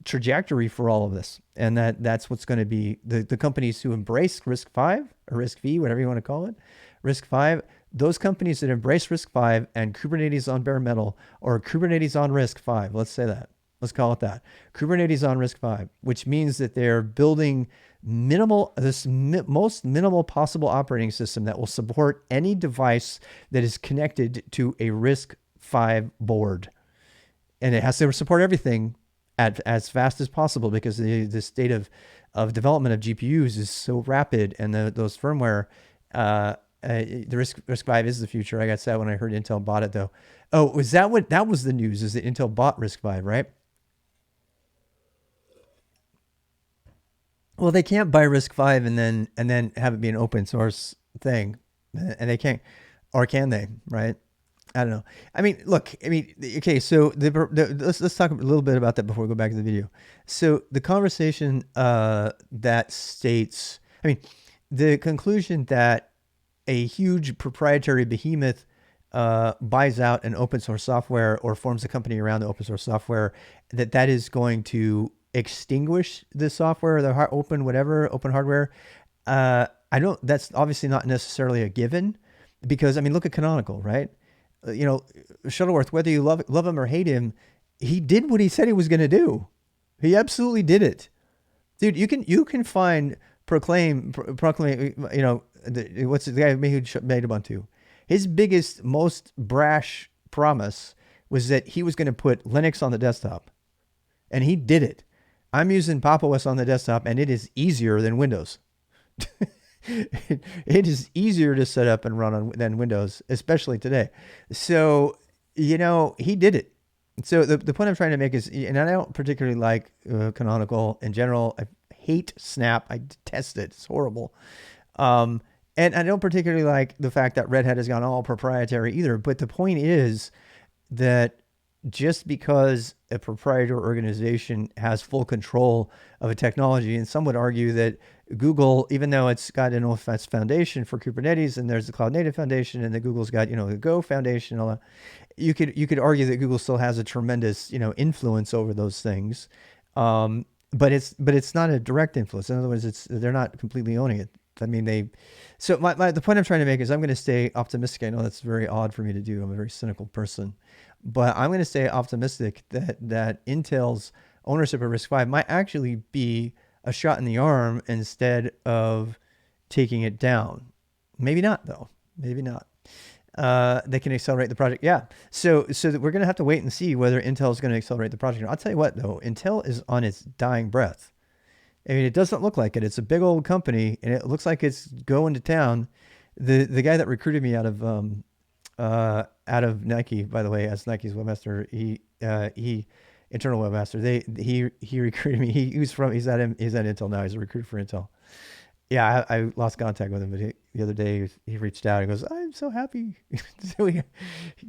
trajectory for all of this, and that's what's going to be the companies who embrace RISC-V or RISC-V, whatever you want to call it, RISC-V. Those companies that embrace RISC-V and Kubernetes on bare metal, or Kubernetes on RISC-V, let's say that, let's call it that, Kubernetes on RISC-V, which means that they're building most minimal possible operating system that will support any device that is connected to a RISC-V board, and it has to support everything as fast as possible, because the state of development of GPUs is so rapid, and those firmware, the RISC-V is the future. I got sad when I heard Intel bought it, though. Oh, that was the news? Is that Intel bought RISC-V, right? Well, they can't buy RISC-V and then have it be an open source thing, and they can't, or can they? Right? I don't know. I mean, look. I mean, okay. So let's talk a little bit about that before we go back to the video. So the conversation that states, I mean, the conclusion that a huge proprietary behemoth buys out an open source software or forms a company around the open source software, that is going to extinguish the software, the open hardware. That's obviously not necessarily a given, because I mean, look at Canonical, right? Shuttleworth, whether you love him or hate him, he did what he said he was going to do. He absolutely did it, dude. You can find Proclaim. What's the guy who made Ubuntu? His biggest, most brash promise was that he was going to put Linux on the desktop, and he did it. I'm using Pop! OS on the desktop, and it is easier than Windows. It is easier to set up and run than Windows, especially today. So, he did it. So the point I'm trying to make is, and I don't particularly like Canonical in general. I hate Snap. I detest it. It's horrible. And I don't particularly like the fact that Red Hat has gone all proprietary either. But the point is that just because a proprietary organization has full control of a technology, and some would argue that Google, even though it's got an OS foundation for Kubernetes, and there's the Cloud Native Foundation, and the Google's got, the Go Foundation, all that, you could argue that Google still has a tremendous, influence over those things. But it's not a direct influence. In other words, they're not completely owning it. I mean, the point I'm trying to make is I'm going to stay optimistic. I know that's very odd for me to do. I'm a very cynical person, but I'm going to stay optimistic that Intel's ownership of RISC-V might actually be a shot in the arm instead of taking it down. Maybe not, though. Maybe not. They can accelerate the project. Yeah. So we're going to have to wait and see whether Intel is going to accelerate the project. I'll tell you what, though, Intel is on its dying breath. I mean, it doesn't look like it. It's a big old company, and it looks like it's going to town. The guy that recruited me out of Nike, by the way, as Nike's webmaster, he internal webmaster. He recruited me. He's at Intel now. He's a recruiter for Intel. Yeah, I lost contact with him, but the other day he reached out. He goes, "I'm so happy."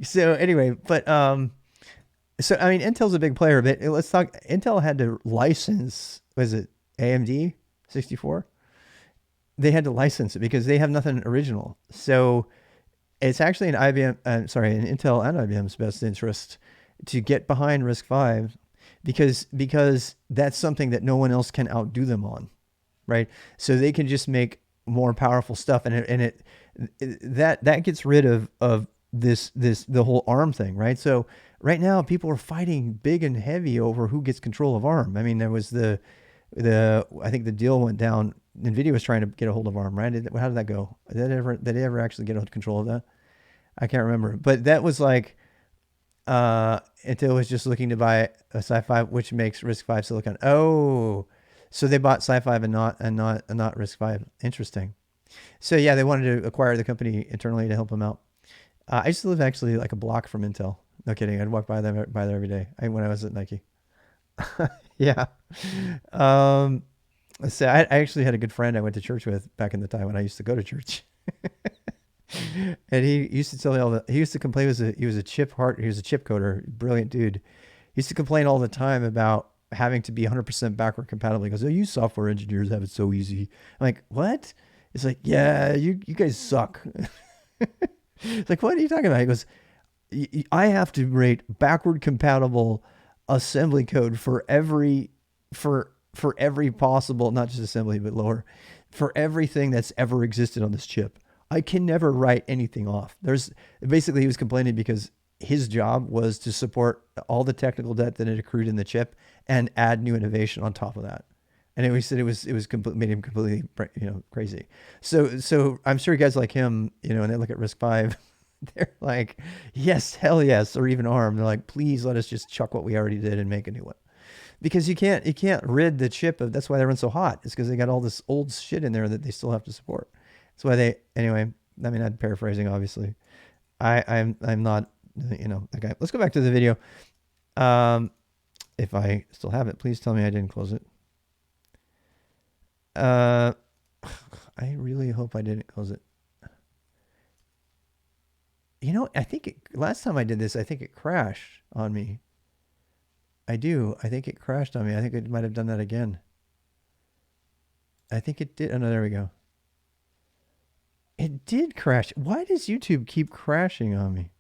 So anyway, but so I mean, Intel's a big player, but let's talk. Intel had to license. Was it AMD 64? They had to license it because they have nothing original. So it's actually an Intel and IBM's best interest to get behind RISC-V because that's something that no one else can outdo them on, right? So they can just make more powerful stuff, and that gets rid of the whole ARM thing, right? So right now people are fighting big and heavy over who gets control of ARM. I mean, there was I think the deal went down. NVIDIA was trying to get a hold of ARM, right? How did that go? Did they ever actually get control of that? I can't remember, but that was like Intel was just looking to buy a Sci-Fi, which makes RISC-V silicon. Oh, so they bought Sci-Fi and not RISC-V. Interesting. So yeah, they wanted to acquire the company internally to help them out. I used to live actually like a block from Intel. No kidding. I'd walk by there every day when I was at Nike. Yeah. So I actually had a good friend I went to church with back in the time when I used to go to church. And he used to tell me he used to complain. He was a chip coder, brilliant dude. He used to complain all the time about having to be 100% backward compatible. He goes, "Oh, you software engineers have it so easy." I'm like, "What?" It's like, "Yeah, you guys suck." It's like, "What are you talking about?" He goes, "I have to write backward compatible assembly code for every possible, not just assembly, but lower, for everything that's ever existed on this chip. I can never write anything off." Basically he was complaining because his job was to support all the technical debt that had accrued in the chip and add new innovation on top of that. And he said it made him completely, crazy. So I'm sure guys like him, and they look at RISC-V, they're like, yes, hell yes, or even ARM. They're like, please let us just chuck what we already did and make a new one. Because you can't rid the chip of, that's why they run so hot. It's because they got all this old shit in there that they still have to support. That's why anyway, I mean, I'm paraphrasing, obviously. I'm not, okay. Let's go back to the video. If I still have it, please tell me I didn't close it. I really hope I didn't close it. I think last time I did this, I think it crashed on me. I think it crashed on me. I think it might have done that again. I think it did. Oh, no, there we go. It did crash. Why does YouTube keep crashing on me?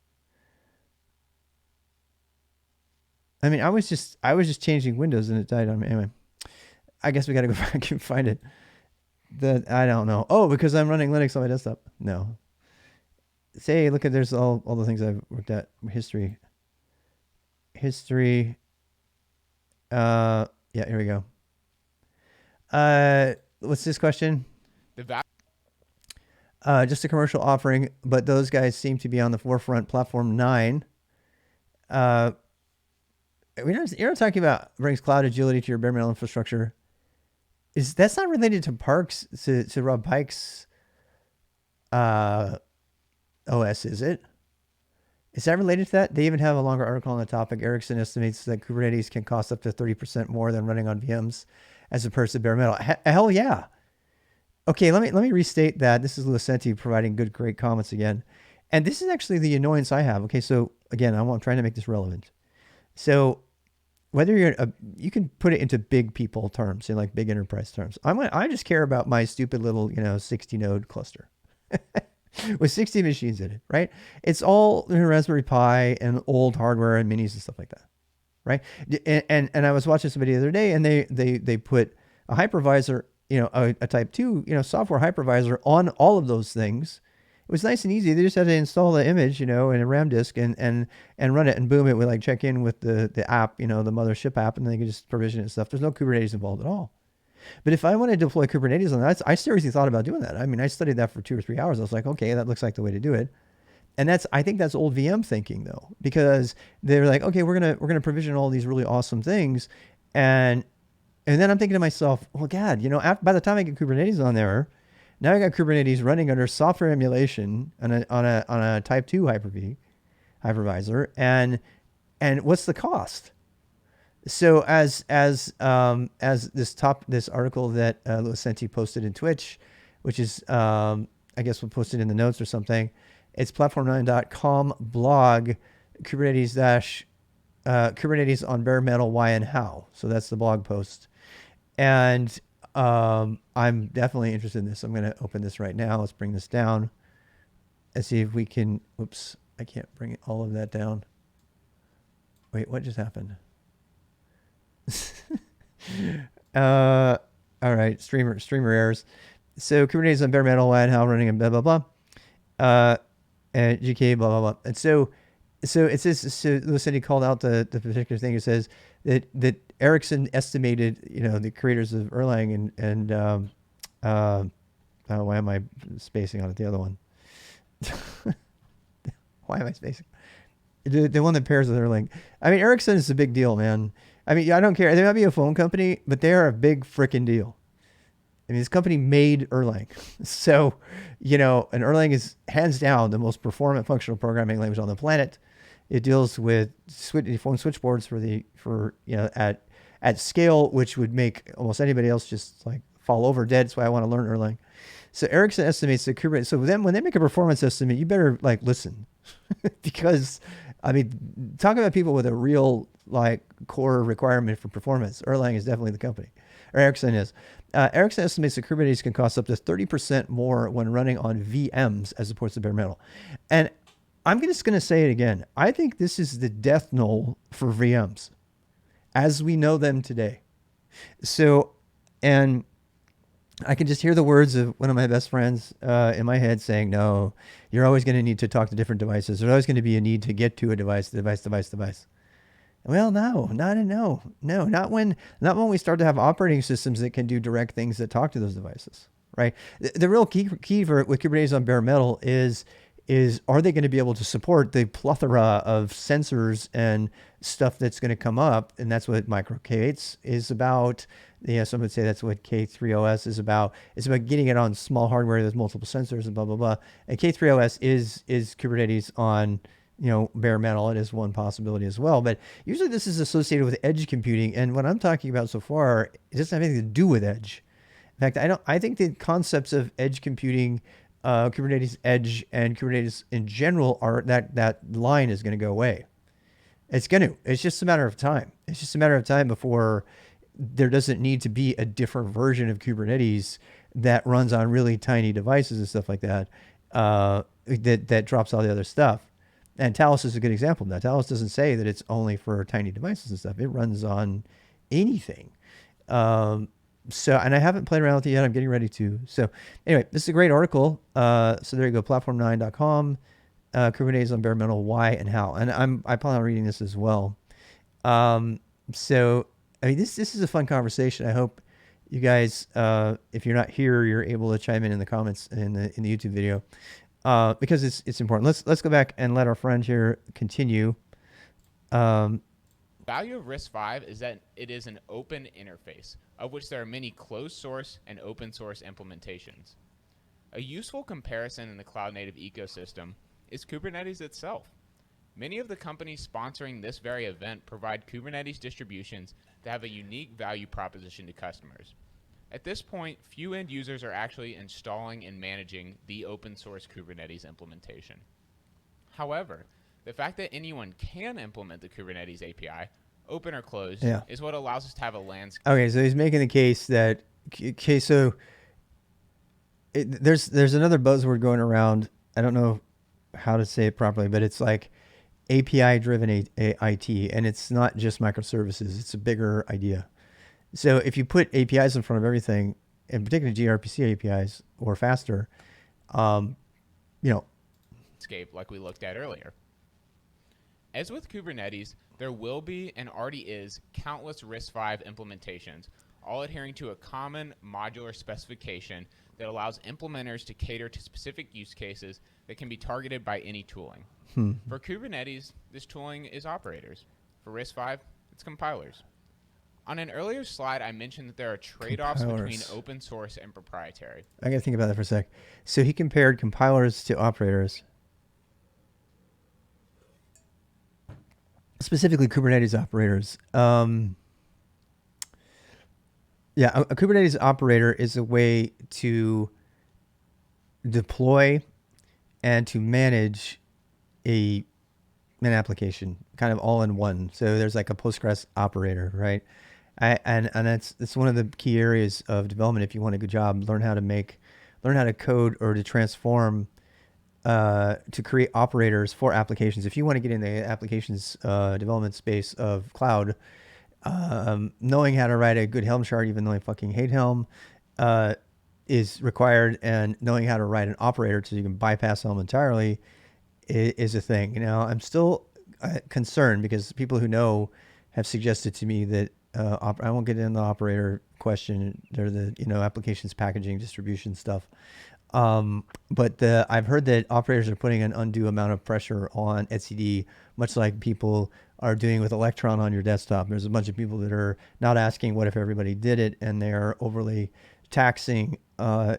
I mean, I was just changing windows and it died on me. Anyway, I guess we got to go back and find it. I don't know. Oh, because I'm running Linux on my desktop. No. Say, look at, there's all the things I've worked at. History. Yeah, here we go. What's this question? Just a commercial offering, but those guys seem to be on the forefront. Platform 9. You're not talking about brings cloud agility to your bare metal infrastructure. That's not related to Parks, to Rob Pike's OS, is it? Is that related to that? They even have a longer article on the topic. Ericsson estimates that Kubernetes can cost up to 30% more than running on VMs as opposed to bare metal. Hell yeah. Okay, let me restate that. This is Lucenti providing great comments again. And this is actually the annoyance I have. Okay, so again, I'm trying to make this relevant. So whether you can put it into big people terms, in like big enterprise terms. I just care about my stupid little, 60 node cluster with 60 machines in it, right? It's all Raspberry Pi and old hardware and minis and stuff like that, right? And I was watching somebody the other day, and they put a hypervisor, a type 2, software hypervisor on all of those things, was nice and easy. They just had to install the image, in a RAM disk and run it, and boom, it would like check in with the app, the mothership app, and they could just provision it and stuff. There's no Kubernetes involved at all. But if I want to deploy Kubernetes on that, I seriously thought about doing that. I mean, I studied that for 2 or 3 hours. I was like, okay, that looks like the way to do it. And I think that's old VM thinking though, because they're like, okay, we're gonna provision all these really awesome things, and then I'm thinking to myself, well, God, by the time I get Kubernetes on there, now I got Kubernetes running under software emulation on a Type 2 Hyper-V hypervisor, and what's the cost? So as this article that Louis Senti posted in Twitch, which is I guess we'll post it in the notes or something. It's platform9.com blog Kubernetes Kubernetes on bare metal, why and how. So that's the blog post, and I'm definitely interested in this. I'm going to open this right now. Let's bring this down and see if we can. Oops, I can't bring all of that down. Wait, what just happened? All right, streamer errors. So Kubernetes on bare metal, why and how, running and blah blah blah. And GK blah blah blah. And so it says, so Lucindy called out the particular thing. It says that Ericsson estimated, the creators of Erlang and why am I spacing on it? The other one. Why am I spacing? The one that pairs with Erlang. I mean, Ericsson is a big deal, man. I mean, I don't care. They might be a phone company, but they are a big freaking deal. I mean, this company made Erlang. So, and Erlang is hands down the most performant functional programming language on the planet. It deals with phone switchboards for at scale, which would make almost anybody else just like fall over dead. That's why I want to learn Erlang. So Ericsson estimates that Kubernetes. So then when they make a performance estimate, you better like listen, because I mean, talk about people with a real like core requirement for performance. Erlang is definitely the company, or Ericsson is. Ericsson estimates that Kubernetes can cost up to 30% more when running on VMs as opposed to bare metal. And I'm just going to say it again. I think this is the death knell for VMs as we know them today. So, and I can just hear the words of one of my best friends in my head saying, no, you're always going to need to talk to different devices. There's always going to be a need to get to a device. Well, no, not when we start to have operating systems that can do direct things that talk to those devices, right? The real key with Kubernetes on bare metal is are they going to be able to support the plethora of sensors and stuff that's going to come up? And that's what Micro K8 is about. Yeah, some would say that's what K3OS is about. It's about getting it on small hardware with multiple sensors and blah, blah, blah. And K3OS is Kubernetes on, bare metal. It is one possibility as well. But usually this is associated with edge computing. And what I'm talking about so far, it doesn't have anything to do with edge. In fact, I think the concepts of edge computing, Kubernetes edge and Kubernetes in general are that line is going to go away. It's just a matter of time. It's just a matter of time before there doesn't need to be a different version of Kubernetes that runs on really tiny devices and stuff like that, that drops all the other stuff. And Talos is a good example of that. Talos doesn't say that it's only for tiny devices and stuff. It runs on anything. And I haven't played around with it yet. I'm getting ready to. So anyway, this is a great article. So there you go, platform9.com, Kubernetes on bare metal, why and how. And I plan on reading this as well. So I mean, this is a fun conversation. I hope you guys, if you're not here, you're able to chime in the comments in the YouTube video, because it's important. Let's go back and let our friend here continue. Value of RISC-V is that it is an open interface, of which there are many closed source and open source implementations. A useful comparison in the cloud-native ecosystem is Kubernetes itself. Many of the companies sponsoring this very event provide Kubernetes distributions that have a unique value proposition to customers. At this point, few end users are actually installing and managing the open source Kubernetes implementation. However, the fact that anyone can implement the Kubernetes API, open or closed, is what allows us to have a landscape. Okay, so he's making the case that, there's another buzzword going around. I don't know how to say it properly, but it's like API-driven IT, and it's not just microservices. It's a bigger idea. So if you put APIs in front of everything, and particularly gRPC APIs or faster, you know, escape like we looked at earlier. As with Kubernetes, there will be and already is countless RISC-V implementations, all adhering to a common modular specification that allows implementers to cater to specific use cases that can be targeted by any tooling. For Kubernetes, this tooling is operators. For RISC-V, it's compilers. On an earlier slide, I mentioned that there are trade-offs between open source and proprietary. I got to think about that for a sec. So he compared compilers to operators, specifically Kubernetes operators. Yeah, a Kubernetes operator is a way to deploy and to manage an application, kind of all in one. So there's like a Postgres operator, right? And it's one of the key areas of development. If you want a good job, learn how to code or to transform, to create operators for applications. If you want to get in the applications development space of cloud, knowing how to write a good Helm chart, even though I fucking hate Helm, is required, and knowing how to write an operator so you can bypass Helm entirely is a thing. You know, I'm still concerned because people who know have suggested to me that I won't get into the operator question. They're the applications packaging distribution stuff. But I've heard that operators are putting an undue amount of pressure on etcd, much like people are doing with Electron on your desktop. There's a bunch of people that are not asking what if everybody did it, and they're overly taxing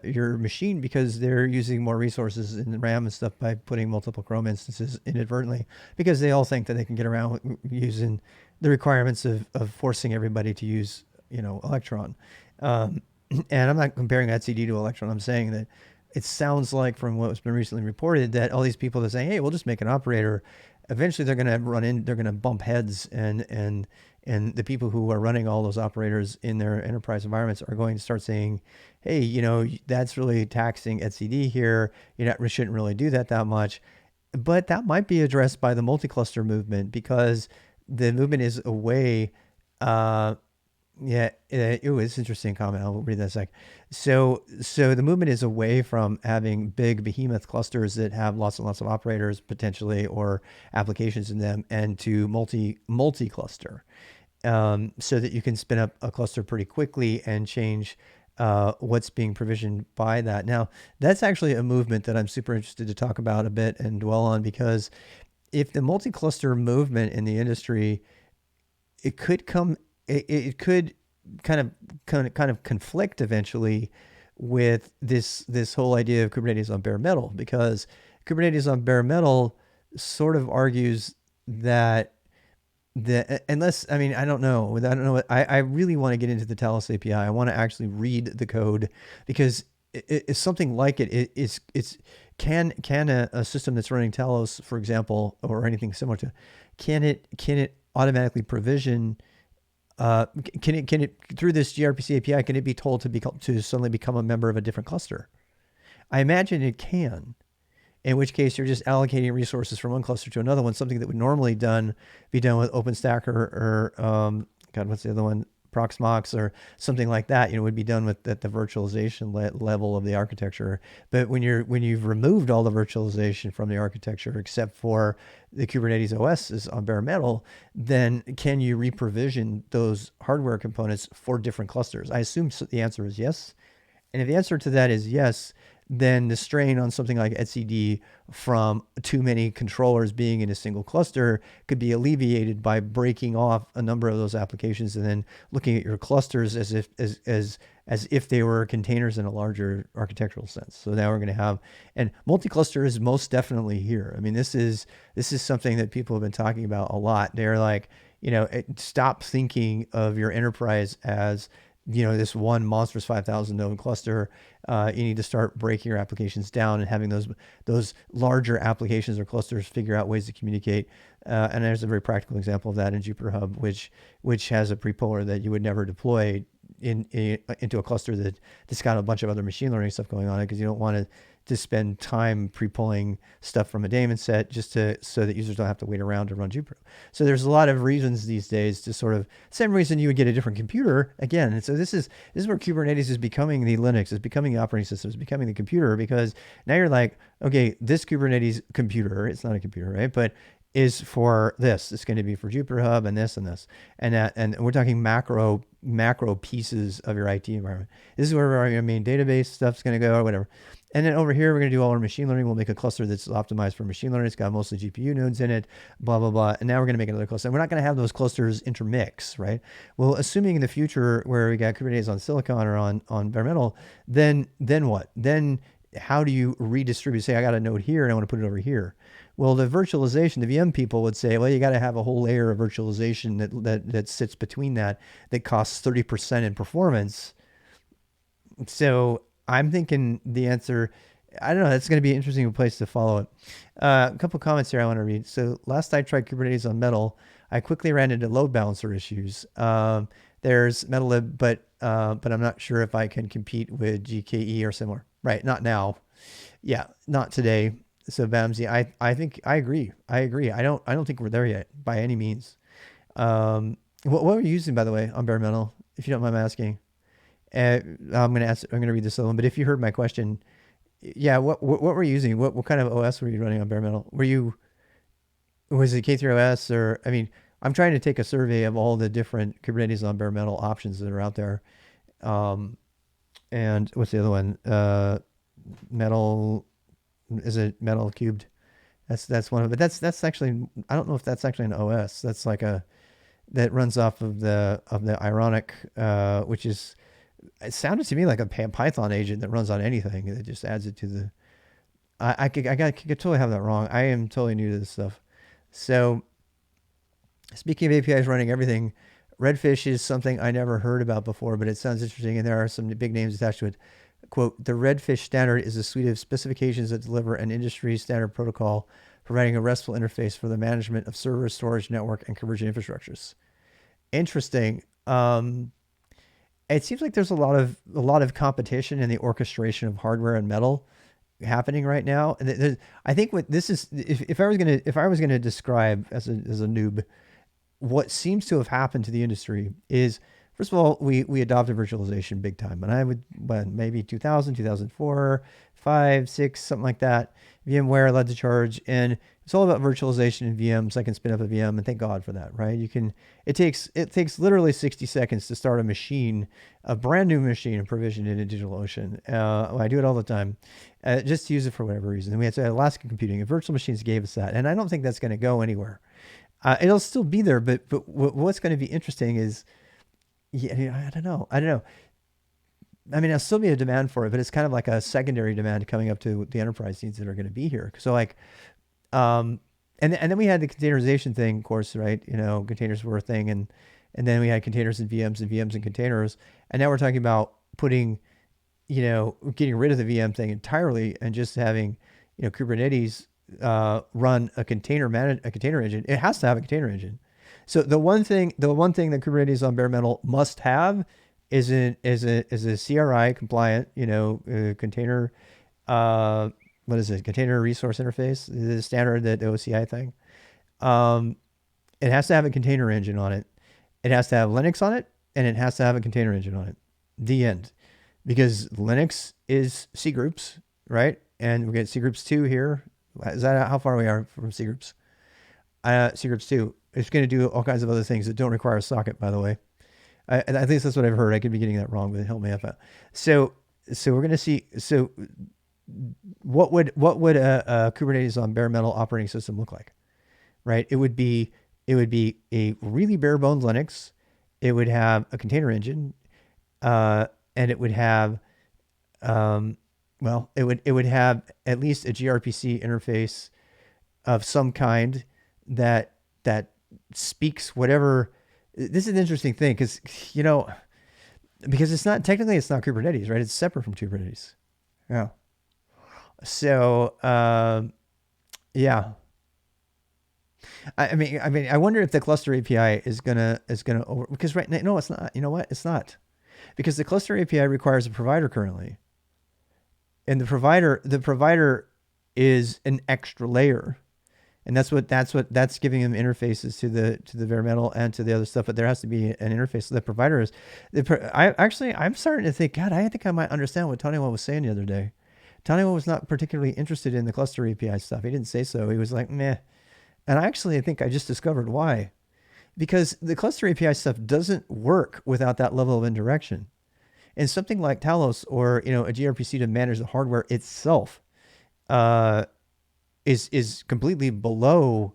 your machine because they're using more resources in RAM and stuff by putting multiple Chrome instances inadvertently, because they all think that they can get around using the requirements of forcing everybody to use Electron. And I'm not comparing etcd to Electron. I'm saying that it sounds like, from what's been recently reported, that all these people that are saying, hey, we'll just make an operator, eventually they're going to bump heads, and the people who are running all those operators in their enterprise environments are going to start saying, hey, that's really taxing etcd here. We shouldn't really do that much. But that might be addressed by the multi-cluster movement, because the movement is a way, it's interesting comment. I'll read that in a sec. So the movement is away from having big behemoth clusters that have lots and lots of operators potentially, or applications in them, and to multi-cluster, so that you can spin up a cluster pretty quickly and change what's being provisioned by that. Now, that's actually a movement that I'm super interested to talk about a bit and dwell on, because if the multi-cluster movement in the industry, it could kind of conflict eventually with this whole idea of Kubernetes on bare metal, because Kubernetes on bare metal sort of argues that unless, I don't know. I really want to get into the Talos API. I want to actually read the code, because it's something like can a system that's running Talos, for example, or anything similar to, can it automatically provision? Can it through this gRPC API? Can it be told to suddenly become a member of a different cluster? I imagine it can. In which case, you're just allocating resources from one cluster to another one, something that would normally be done with OpenStack or what's the other one? Proxmox or something like that. Would be done at the virtualization level of the architecture. But when you've removed all the virtualization from the architecture, except for the Kubernetes OS is on bare metal, then can you reprovision those hardware components for different clusters? I assume the answer is yes. And if the answer to that is yes, then the strain on something like etcd from too many controllers being in a single cluster could be alleviated by breaking off a number of those applications and then looking at your clusters as if they were containers in a larger architectural sense. So now we're going to have, and multi-cluster is most definitely here. This is something that people have been talking about a lot. They're like, stop thinking of your enterprise as this one monstrous 5,000 node cluster. You need to start breaking your applications down and having those larger applications or clusters figure out ways to communicate. And there's a very practical example of that in Jupyter Hub, which has a prepolar that you would never deploy into a cluster that's got a bunch of other machine learning stuff going on it, because you don't want to spend time pre-pulling stuff from a daemon set just so that users don't have to wait around to run Jupyter. So there's a lot of reasons these days to sort of, same reason you would get a different computer again. And so this is where Kubernetes is becoming the Linux, is becoming the operating system, is becoming the computer, because now you're like, okay, this Kubernetes computer, it's not a computer, right? But is for this. It's going to be for Jupyter Hub and this and this and that. And we're talking macro pieces of your IT environment. This is where our main database stuff's going to go or whatever. And then over here, we're going to do all our machine learning. We'll make a cluster that's optimized for machine learning. It's got mostly GPU nodes in it, blah, blah, blah. And now we're going to make another cluster. And we're not going to have those clusters intermix, right? Well, assuming in the future where we got Kubernetes on Silicon or on bare metal, then what? Then how do you redistribute? Say, I got a node here and I want to put it over here. Well, the virtualization, the VM people would say, well, you got to have a whole layer of virtualization that sits between that costs 30% in performance. So I'm thinking the answer, I don't know, that's going to be an interesting place to follow it. A couple of comments here I want to read. So last I tried Kubernetes on Metal, I quickly ran into load balancer issues. There's MetalLib, but I'm not sure if I can compete with GKE or similar. Right, not now. Yeah, not today. So Bamsy, I think I agree. I don't think we're there yet by any means. What were you using, by the way, on bare metal, if you don't mind me asking? I'm gonna read this other one, but if you heard my question, yeah, what were you using? What kind of OS were you running on bare metal? Was it K3OS, or, I mean, I'm trying to take a survey of all the different Kubernetes on bare metal options that are out there. And what's the other one? Metal, is it Metal Cubed? That's one of it. That's actually, I don't know if that's actually an OS. That's like that runs off of the Ironic, which is, it sounded to me like a Python agent that runs on anything. It just adds it to the, I could totally have that wrong. I am totally new to this stuff. So speaking of APIs running everything, Redfish is something I never heard about before, but it sounds interesting, and there are some big names attached to it. Quote, the Redfish standard is a suite of specifications that deliver an industry standard protocol providing a RESTful interface for the management of server, storage, network, and convergent infrastructures. Interesting. It seems like there's a lot of competition in the orchestration of hardware and metal happening right now. And I think what this is, if I was gonna describe as a noob, what seems to have happened to the industry is, first of all, we adopted virtualization big time. And I would, maybe 2000, 2004, 5, 6, something like that. VMware led the charge, and it's all about virtualization in VMs. I can spin up a VM, and thank God for that, right? It takes literally 60 seconds to start a machine, a brand new machine, and provision it in DigitalOcean. I do it all the time, just to use it for whatever reason. And we had Alaska Computing, and virtual machines gave us that. And I don't think that's going to go anywhere. It'll still be there, but what's going to be interesting is, yeah, I don't know. I mean, there'll still be a demand for it, but it's kind of like a secondary demand coming up to the enterprise needs that are going to be here. So like, and then we had the containerization thing, of course, right? Containers were a thing, and then we had containers and VMs and VMs and containers, and now we're talking about putting, getting rid of the VM thing entirely and just having, Kubernetes run a container engine. It has to have a container engine. So the one thing that Kubernetes on bare metal must have is a CRI compliant, container, what is it? Container resource interface, the standard, the OCI thing. It has to have a container engine on it. It has to have Linux on it, and it has to have a container engine on it. The end. Because Linux is C groups, right? And we get C groups 2 here. Is that how far we are from C groups? C groups 2. It's going to do all kinds of other things that don't require a socket, by the way. I think that's what I've heard. I could be getting that wrong, but help me out. So we're going to see. So what would a Kubernetes on bare metal operating system look like, right? It would be a really bare bones Linux. It would have a container engine, and it would have, it would have at least a gRPC interface of some kind that speaks whatever. This is an interesting thing because it's not Kubernetes, right? It's separate from Kubernetes. Yeah. So yeah. I mean, I wonder if the cluster API is gonna because right now, no, it's not. You know what? It's not. because the cluster API requires a provider currently, and the provider is an extra layer, and that's giving them interfaces to the bare metal and to the other stuff. But there has to be an interface. So the provider is. I'm starting to think, God, I think I might understand what Taniwa was saying the other day. Taniwa was not particularly interested in the cluster API stuff. He didn't say so. He was like, meh. And I think I just discovered why. Because the cluster API stuff doesn't work without that level of indirection. And something like Talos or a gRPC to manage the hardware itself is completely below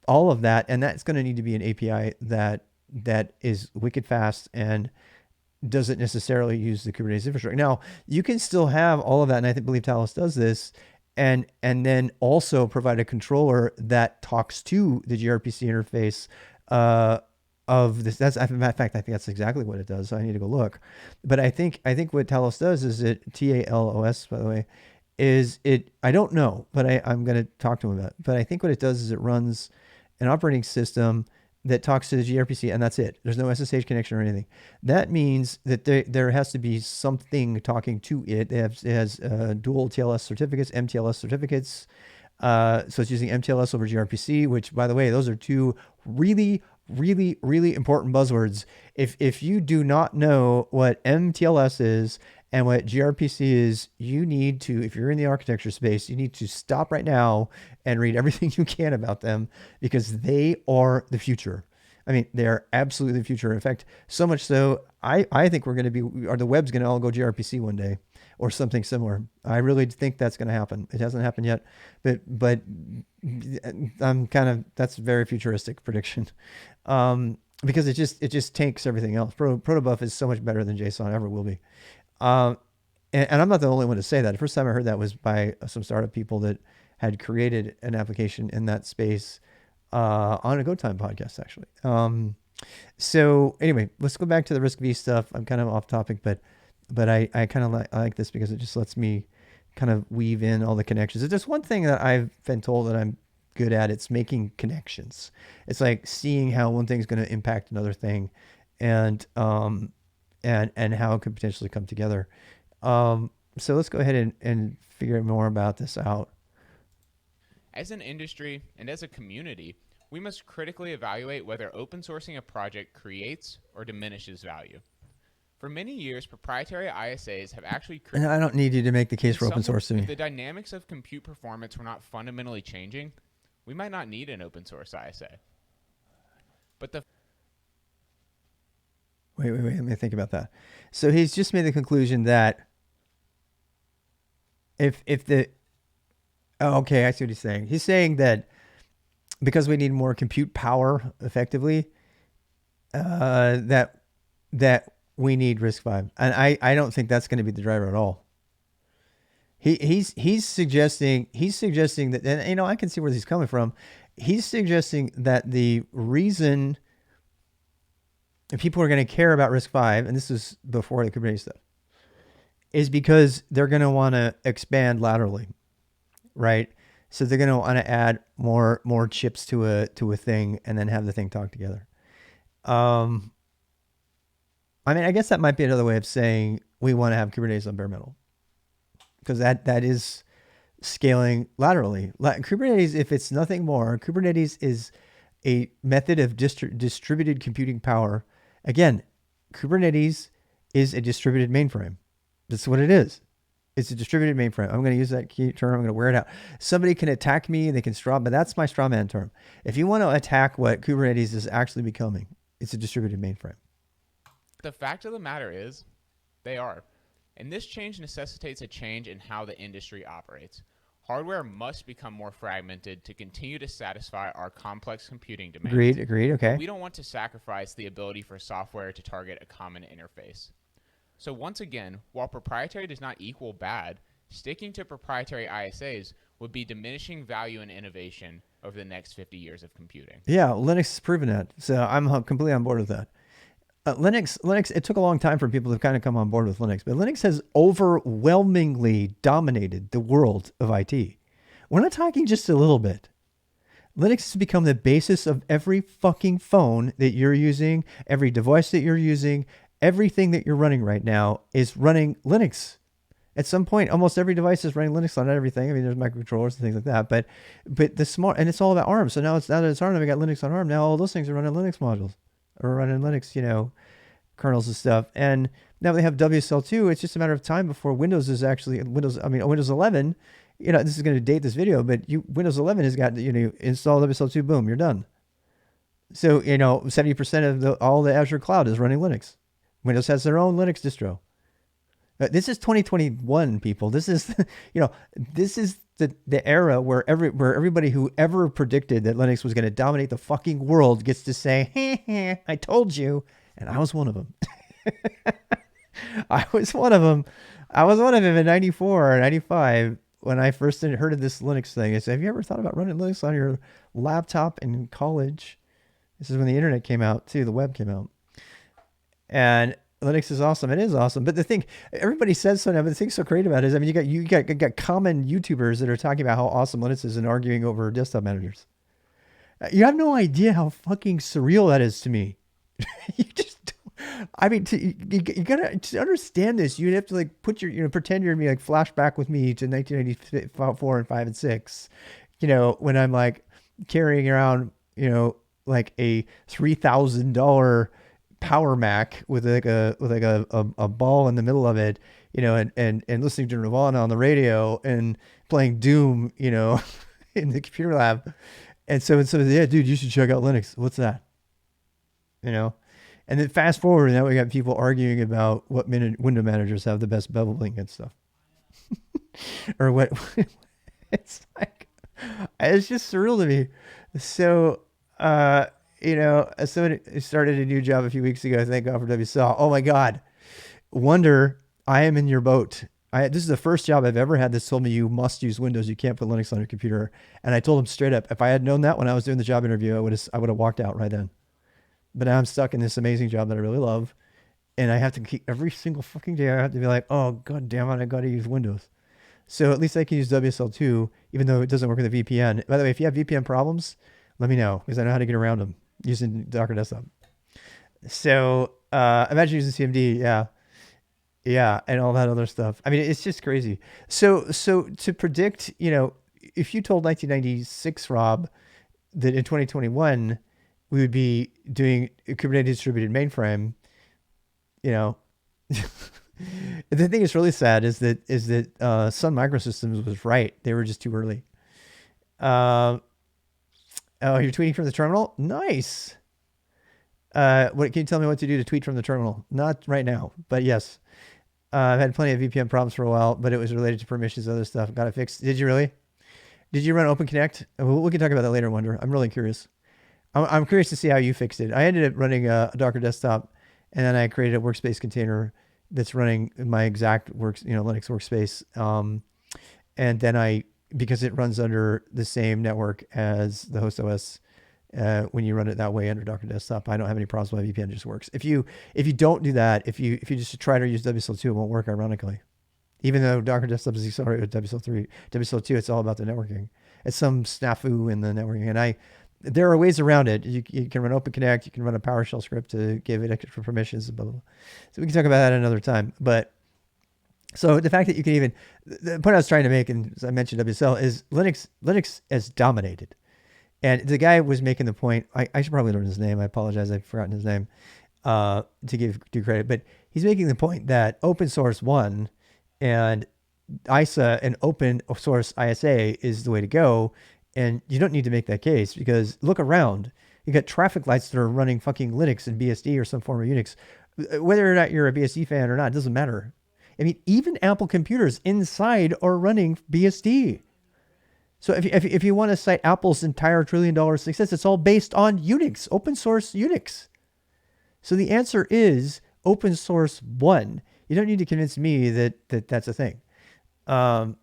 all of that, and that's going to need to be an API that is wicked fast and doesn't necessarily use the Kubernetes infrastructure. Now, you can still have all of that, and I believe Talos does this, and then also provide a controller that talks to the gRPC interface of this. That's, as a matter of fact, I think that's exactly what it does. So I need to go look. But I think what Talos does is TALOS, by the way, is it, I don't know, but I'm going to talk to him about it. But I think what it does is it runs an operating system that talks to the gRPC, and that's it. There's no SSH connection or anything. That means that there has to be something talking to it. It has dual TLS certificates, MTLS certificates. So it's using MTLS over gRPC, which, by the way, those are two really, really, really important buzzwords. If you do not know what MTLS is and what gRPC is, you need to, if you're in the architecture space, you need to stop right now and read everything you can about them, because they are the future. I mean, they are absolutely the future. In fact, so much so, I think we're going to be, or the web's going to all go gRPC one day or something similar. I really think that's going to happen. It hasn't happened yet, but I'm kind of, that's a very futuristic prediction. Because it just tanks everything else. Protobuf is so much better than JSON ever will be. And I'm not the only one to say that. The first time I heard that was by some startup people that had created an application in that space on a GoTime podcast, actually. So anyway, let's go back to the RISC-V stuff. I'm kind of off topic, but I kind of like this because it just lets me kind of weave in all the connections. If there's one thing that I've been told that I'm good at, it's making connections. It's like seeing how one thing's going to impact another thing, and how it could potentially come together. So let's go ahead and figure more about this out. As an industry and as a community, we must critically evaluate whether open sourcing a project creates or diminishes value. For many years, proprietary ISAs have actually created... I don't need you to make the case for open source to me. If the dynamics of compute performance were not fundamentally changing, we might not need an open source ISA. But the... Wait, let me think about that. So he's just made the conclusion that if the... Oh, okay, I see what he's saying. He's saying that because we need more compute power, effectively, that we need RISC-V, and I don't think that's going to be the driver at all. He's suggesting that, and I can see where he's coming from. He's suggesting that the reason people are going to care about RISC-V, and this is before the Kubernetes stuff, is because they're going to want to expand laterally. Right, so they're going to want to add more chips to a thing, and then have the thing talk together. I mean, I guess that might be another way of saying we want to have Kubernetes on bare metal, because that is scaling laterally. Kubernetes, if it's nothing more, Kubernetes is a method of distributed computing power. Again, Kubernetes is a distributed mainframe. That's what it is. It's a distributed mainframe. I'm going to use that key term. I'm going to wear it out. Somebody can attack me. They can but that's my straw man term. If you want to attack what Kubernetes is actually becoming, it's a distributed mainframe. The fact of the matter is, they are. And this change necessitates a change in how the industry operates. Hardware must become more fragmented to continue to satisfy our complex computing demands. Agreed. Okay. But we don't want to sacrifice the ability for software to target a common interface. So once again, while proprietary does not equal bad, sticking to proprietary ISAs would be diminishing value and innovation over the next 50 years of computing. Yeah, Linux has proven that. So I'm completely on board with that. Linux, it took a long time for people to kind of come on board with Linux, but Linux has overwhelmingly dominated the world of IT. We're not talking just a little bit. Linux has become the basis of every fucking phone that you're using, every device that you're using, Everything that you're running right now is running Linux. At some point, almost every device is running Linux on everything. I mean, there's microcontrollers and things like that, but the smart, and it's all about ARM. So now it's, now that it's ARM, we got Linux on ARM. Now all those things are running Linux modules or running Linux, kernels and stuff. And now they have WSL2. It's just a matter of time before Windows is actually Windows. I mean, Windows 11. This is going to date this video, but Windows 11 has got install WSL2. Boom, you're done. So 70% of all the Azure cloud is running Linux. Windows has their own Linux distro. This is 2021, people. This is, this is the era where everybody who ever predicted that Linux was going to dominate the fucking world gets to say, I told you. And I was one of them. I was one of them. I was one of them in 94 or 95 when I first heard of this Linux thing. I said, have you ever thought about running Linux on your laptop in college? This is when the internet came out too. The web came out. And Linux is awesome. It is awesome. But the thing, everybody says so now, but the thing's so great about it is, I mean, you got common YouTubers that are talking about how awesome Linux is and arguing over desktop managers. You have no idea how fucking surreal that is to me. You just, I mean, you gotta to understand this. You have to like put your, pretend you're me, like flashback with me to 1994 and 5 and 6. When I'm like carrying around, like a $3,000 Power Mac with a ball in the middle of it, and listening to Nirvana on the radio and playing Doom, in the computer lab. And so yeah, dude, you should check out Linux. What's that? And then fast forward, and now we got people arguing about what window managers have the best beveling and stuff, or what. It's like, it's just surreal to me. So, someone started a new job a few weeks ago. Thank God for WSL. Oh my God, Wonder, I am in your boat. This is the first job I've ever had that told me you must use Windows. You can't put Linux on your computer. And I told him straight up, if I had known that when I was doing the job interview, I would have walked out right then. But now I'm stuck in this amazing job that I really love. And I have to keep every single fucking day. I have to be like, oh, God damn it. I got to use Windows. So at least I can use WSL2, even though it doesn't work with a VPN. By the way, if you have VPN problems, let me know because I know how to get around them using Docker Desktop. So imagine using CMD. Yeah. Yeah. And all that other stuff. I mean, it's just crazy. So to predict, if you told 1996, Rob, that in 2021, we would be doing a Kubernetes distributed mainframe, the thing that's really sad is that Sun Microsystems was right. They were just too early. Oh, you're tweeting from the terminal? Nice. What can you tell me what to do to tweet from the terminal? Not right now, but yes. I've had plenty of VPN problems for a while, but it was related to permissions and other stuff. Got it fixed. Did you really? Did you run OpenConnect? We can talk about that later, Wonder. I'm really curious. I'm curious to see how you fixed it. I ended up running a Docker Desktop, and then I created a workspace container that's running my exact Linux workspace. And then because it runs under the same network as the host OS, when you run it that way under Docker Desktop, I don't have any problems with my VPN. It just works. If you don't do that, if you just try to use WSL2, it won't work, ironically. Even though Docker Desktop is accelerated with WSL3, WSL2, it's all about the networking. It's some snafu in the networking, and there are ways around it. You can run OpenConnect. You can run a PowerShell script to give it extra permissions. Blah, blah, blah. So we can talk about that another time. But so the fact that you can even, the point I was trying to make, and as I mentioned WSL, is Linux has dominated. And the guy was making the point, I should probably learn his name. I apologize. I've forgotten his name to give due credit. But he's making the point that open source won and ISA and open source ISA is the way to go. And you don't need to make that case because look around. You got traffic lights that are running fucking Linux and BSD or some form of Unix. Whether or not you're a BSD fan or not, it doesn't matter. I mean, even Apple computers inside are running BSD. So if you want to cite Apple's entire $1 trillion success, it's all based on Unix, open source Unix. So the answer is open source won. You don't need to convince me that that's a thing. Yeah.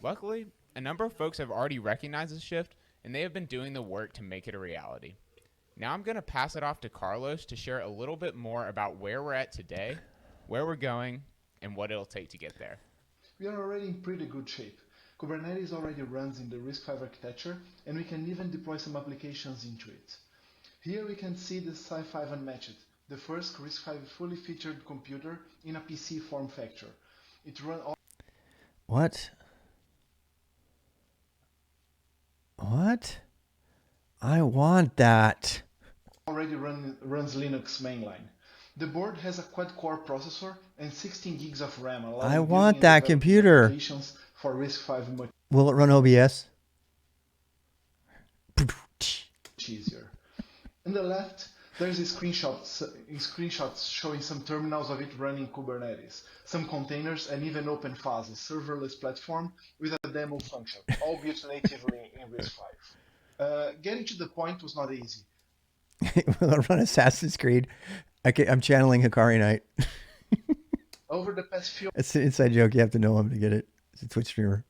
Luckily, a number of folks have already recognized this shift, and they have been doing the work to make it a reality. Now I'm going to pass it off to Carlos to share a little bit more about where we're at today, where we're going, and what it'll take to get there. We are already in pretty good shape. Kubernetes already runs in the RISC-V architecture, and we can even deploy some applications into it. Here we can see the Sci5 Unmatched, the first RISC-V fully featured computer in a PC form factor. It run What? What? I want that. already runs Linux mainline. The board has a quad-core processor and 16 gigs of RAM, allowing I building want and that developing computer. applications for RISC-V much Will it run OBS? easier. On the left, there's screenshots showing some terminals of it running Kubernetes, some containers, and even OpenFaaS, a serverless platform with a demo function, all built natively in RISC-V. Getting to the point was not easy. Will it run Assassin's Creed? I'm channeling Hikari Knight. Over the past few It's an inside joke. You have to know him to get it. It's a Twitch streamer.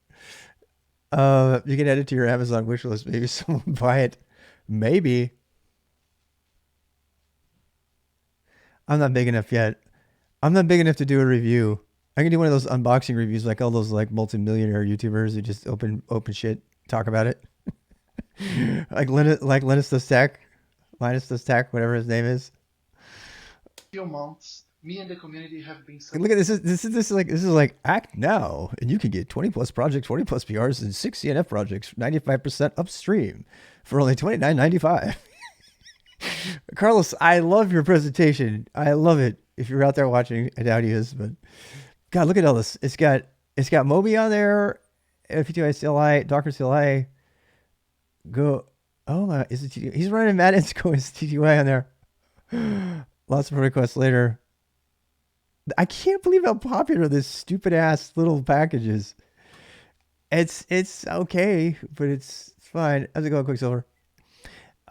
You can add it to your Amazon wish list. Maybe someone will buy it. Maybe. I'm not big enough yet. I'm not big enough to do a review. I can do one of those unboxing reviews, like all those like multimillionaire YouTubers who just open shit, talk about it. like Linus Does Tech, whatever his name is. few months, me and the community have been Look at this. This is like act now, and you can get 20 plus projects, 20 plus PRs, and 6 CNF projects, 95% upstream, for only $29.95. Carlos, I love your presentation. I love it. If you're out there watching, I doubt he is, but God, look at all this. It's got Moby on there, F2I CLI, Docker CLI. Go. Oh my, is it TTY? He's running Mad Insco as TTY on there. Lots of requests later. I can't believe how popular this stupid ass little package is. It's okay, but it's fine. How's it going, Quicksilver?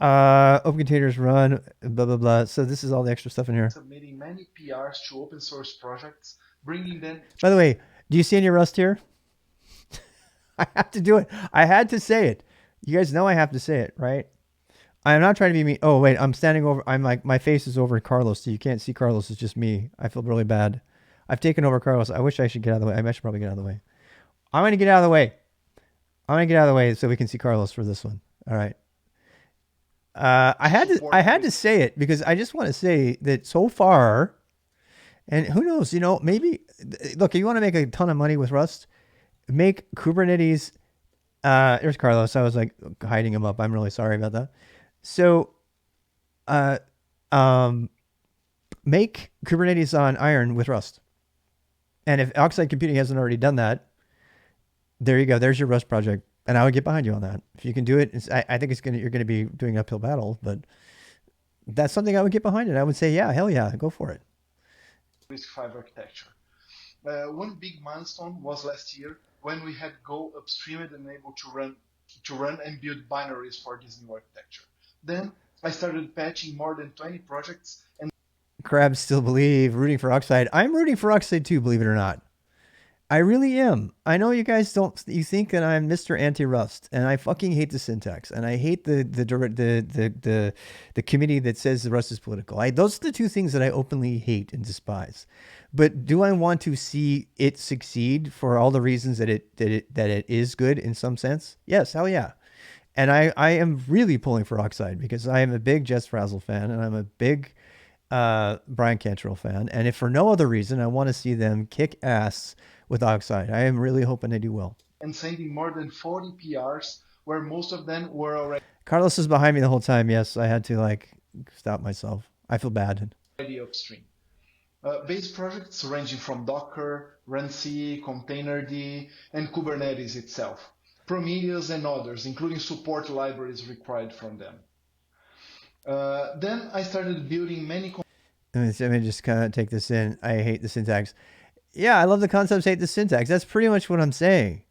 Open containers run, blah, blah, blah. So this is all the extra stuff in here. Submitting many PRs to open source projects, bringing them. By the way, do you see any Rust here? I have to do it. I had to say it. You guys know I have to say it, right? I'm not trying to be mean. Oh, wait, I'm standing over. I'm like, my face is over Carlos, so you can't see Carlos. It's just me. I feel really bad. I've taken over Carlos. I wish I should get out of the way. I should probably get out of the way. I'm going to get out of the way. I'm going to get out of the way so we can see Carlos for this one. All right. I had to say it because I just want to say that so far, and who knows, maybe, look, if you want to make a ton of money with Rust, make Kubernetes. There's Carlos. I was like hiding him up. I'm really sorry about that. So, make Kubernetes on Iron with Rust. And if Oxide Computing hasn't already done that, there you go. There's your Rust project. And I would get behind you on that. If you can do it, I think you're going to be doing an uphill battle, but that's something I would get behind it. I would say, yeah, hell yeah, go for it. RISC-V architecture. One big milestone was last year when we had Go upstreamed and able to run and build binaries for this new architecture. Then I started patching more than 20 projects and Crabs still believe, rooting for Oxide. I'm rooting for Oxide too, believe it or not. I really am. I know you guys don't. You think that I'm Mr. Anti-Rust, and I fucking hate the syntax, and I hate the committee that says the Rust is political. Those are the two things that I openly hate and despise. But do I want to see it succeed for all the reasons that it is good in some sense? Yes, hell yeah. And I am really pulling for Oxide because I am a big Jess Frazzle fan, and I'm a big Brian Cantrell fan. And if for no other reason, I want to see them kick ass with Oxide. I am really hoping they do well. And sending more than 40 PRs, where most of them were already Carlos is behind me the whole time. Yes, I had to stop myself. I feel bad. upstream. Base projects ranging from Docker, runc, Containerd, and Kubernetes itself. Prometheus and others, including support libraries required from them. Then I started building many. Let me just kind of take this in. I hate the syntax. Yeah, I love the concepts, hate the syntax. That's pretty much what I'm saying.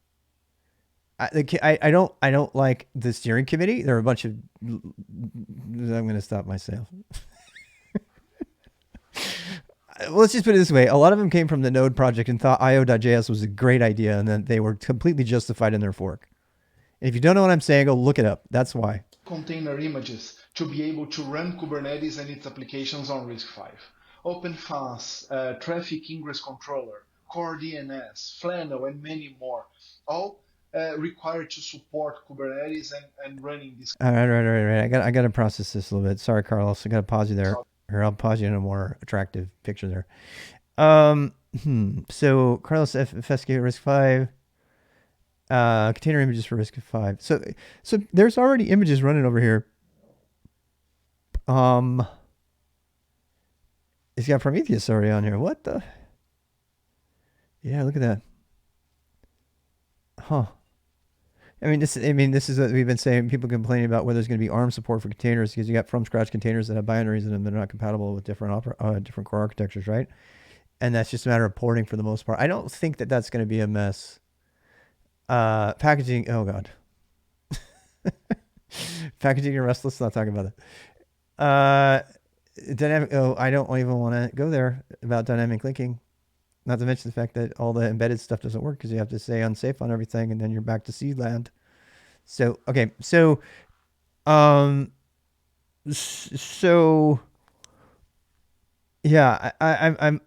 I don't like the steering committee. There are a bunch of. I'm going to stop myself. Well, let's just put it this way. A lot of them came from the Node project and thought io.js was a great idea, and then they were completely justified in their fork. And if you don't know what I'm saying, go look it up. That's why. Container images to be able to run Kubernetes and its applications on RISC-V. OpenFaaS, Traffic Ingress Controller, Core DNS, Flannel, and many more, all required to support Kubernetes and running this. All right. I got to process this a little bit. Sorry, Carlos. I got to pause you there. Here, I'll pause you in a more attractive picture there. So Carlos Fescue RISC-V, container images for RISC-V. So there's already images running over here. It's got Prometheus already on here. What the? Yeah, look at that. Huh. I mean, this is what we've been saying. People complaining about whether there's going to be ARM support for containers because you got from scratch containers that have binaries in them that are not compatible with different core architectures, right? And that's just a matter of porting for the most part. I don't think that that's going to be a mess. Packaging. Oh God. Packaging and REST. Let's not talk about that. Dynamic. Oh, I don't even want to go there about dynamic linking. Not to mention the fact that all the embedded stuff doesn't work because you have to say unsafe on everything, and then you're back to seed land. So okay, so yeah, I'm